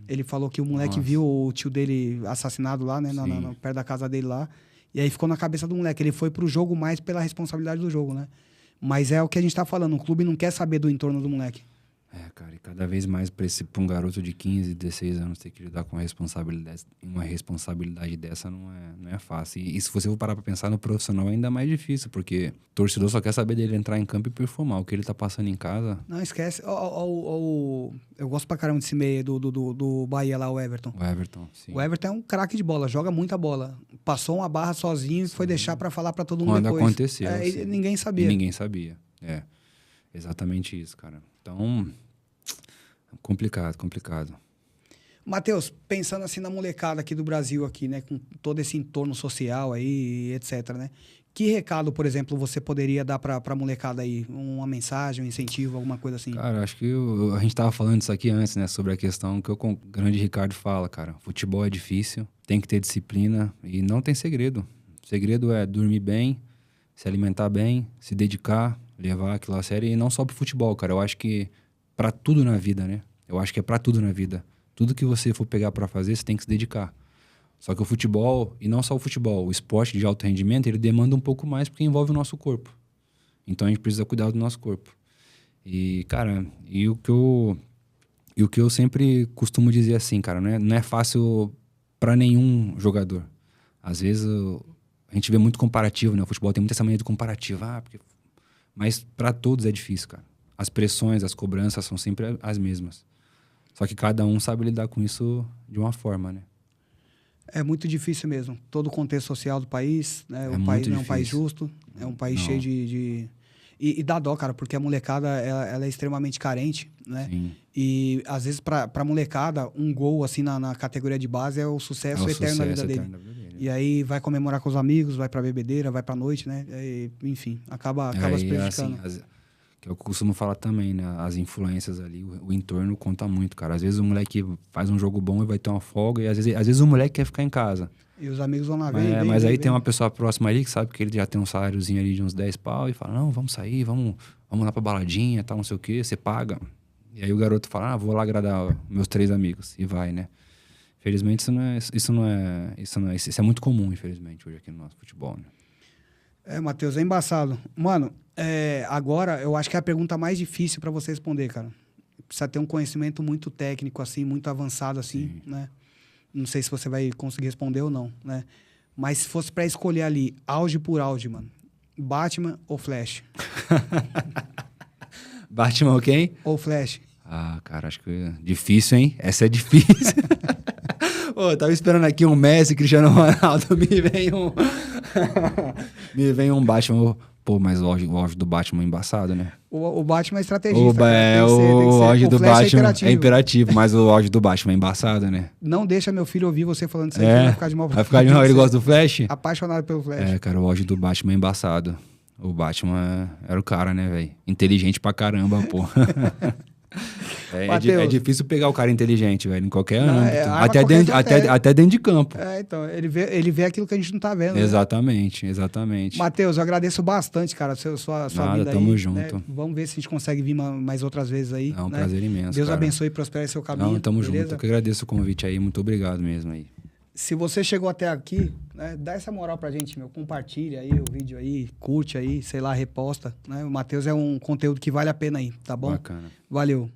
Ele falou que o moleque viu o tio dele assassinado lá, né, perto da casa dele lá. E aí ficou na cabeça do moleque. Ele foi pro jogo mais pela responsabilidade do jogo, né? Mas é o que a gente tá falando. O clube não quer saber do entorno do moleque. É, cara, e cada vez mais pra um garoto de 15, 16 anos ter que lidar com uma responsabilidade dessa não é fácil. E se você for parar pra pensar no profissional, é ainda mais difícil, porque o torcedor só quer saber dele entrar em campo e performar. O que ele tá passando em casa... Não, esquece. Eu gosto pra caramba desse meio do Bahia lá, o Everton. O Everton, sim. O Everton é um craque de bola, joga muita bola. Passou uma barra sozinho e foi deixar pra falar pra todo mundo Quando depois. Aconteceu. E ninguém sabia. E ninguém sabia. É, exatamente isso, cara. Então... Complicado. Matheus, pensando assim na molecada aqui do Brasil, aqui, né? Com todo esse entorno social aí, etc, né? Que recado, por exemplo, você poderia dar pra molecada aí? Uma mensagem, um incentivo, alguma coisa assim? Cara, acho que a gente tava falando isso aqui antes, né? Sobre a questão que o grande Ricardo fala, cara. Futebol é difícil, tem que ter disciplina e não tem segredo. O segredo é dormir bem, se alimentar bem, se dedicar, levar aquilo a sério. E não só pro futebol, cara. Eu acho que pra tudo na vida, né? Eu acho que é pra tudo na vida. Tudo que você for pegar pra fazer, você tem que se dedicar. Só que o futebol, e não só o futebol, o esporte de alto rendimento, ele demanda um pouco mais porque envolve o nosso corpo. Então a gente precisa cuidar do nosso corpo. E, cara, o que eu sempre costumo dizer assim, cara, não é fácil pra nenhum jogador. Às vezes a gente vê muito comparativo, né? O futebol tem muita essa mania de comparativo. Mas pra todos é difícil, cara. As pressões, as cobranças são sempre as mesmas. Só que cada um sabe lidar com isso de uma forma, né? É muito difícil mesmo. Todo o contexto social do país, né? É O país muito não é um país difícil. justo, é um país Não. cheio de... E dá dó, cara, porque a molecada, ela é extremamente carente, né? Sim. E, às vezes, pra molecada, um gol, assim, na categoria de base é o sucesso eterno na vida dele. E aí vai comemorar com os amigos, vai pra bebedeira, vai pra noite, né? Enfim, acaba se prejudicando. Assim, que eu costumo falar também, né? As influências ali, o entorno conta muito, cara. Às vezes o moleque faz um jogo bom e vai ter uma folga, e às vezes o moleque quer ficar em casa. E os amigos vão lá, Mas aí tem uma pessoa próxima ali que sabe que ele já tem um saláriozinho ali de uns 10 pau e fala, não, vamos sair, vamos lá pra baladinha, tal, não sei o quê, você paga. E aí o garoto fala, vou lá agradar meus 3 amigos. E vai, né? Infelizmente isso é muito comum, infelizmente, hoje aqui no nosso futebol, né? Matheus, é embaçado. Mano, agora eu acho que é a pergunta mais difícil pra você responder, cara. Precisa ter um conhecimento muito técnico, assim, muito avançado, assim, Sim. né? Não sei se você vai conseguir responder ou não, né? Mas se fosse pra escolher ali, auge por auge, mano. Batman ou Flash? Batman quem? Ou Flash? Cara, acho que é difícil, hein? Essa é difícil. Eu tava esperando aqui um Messi, Cristiano Ronaldo, me vem um Batman. Pô, mas o auge do Batman é embaçado, né? O Batman é estrategista. O auge do Batman é imperativo, mas o auge do Batman é embaçado, né? Não deixa meu filho ouvir você falando isso aí, que ele vai ficar de mal. Vai ficar de mal, ele gosta do Flash? Apaixonado pelo Flash. Cara, o auge do Batman é embaçado. O Batman era o cara, né, velho? Inteligente pra caramba, pô. É difícil pegar o cara inteligente, velho, em qualquer âmbito. Até dentro de campo. Então, ele vê aquilo que a gente não tá vendo. Exatamente. Matheus, eu agradeço bastante, cara, sua vida aí. Tamo junto. Né? Vamos ver se a gente consegue vir mais outras vezes aí. É um né? prazer imenso, Deus cara. abençoe e prospere seu caminho. Não, tamo beleza? junto. Eu que agradeço o convite aí. Muito obrigado mesmo aí. Se você chegou até aqui, né, dá essa moral pra gente, meu. Compartilha aí o vídeo aí, curte aí, sei lá, reposta. Né? O Matheus é um conteúdo que vale a pena aí, tá bom? Bacana. Valeu.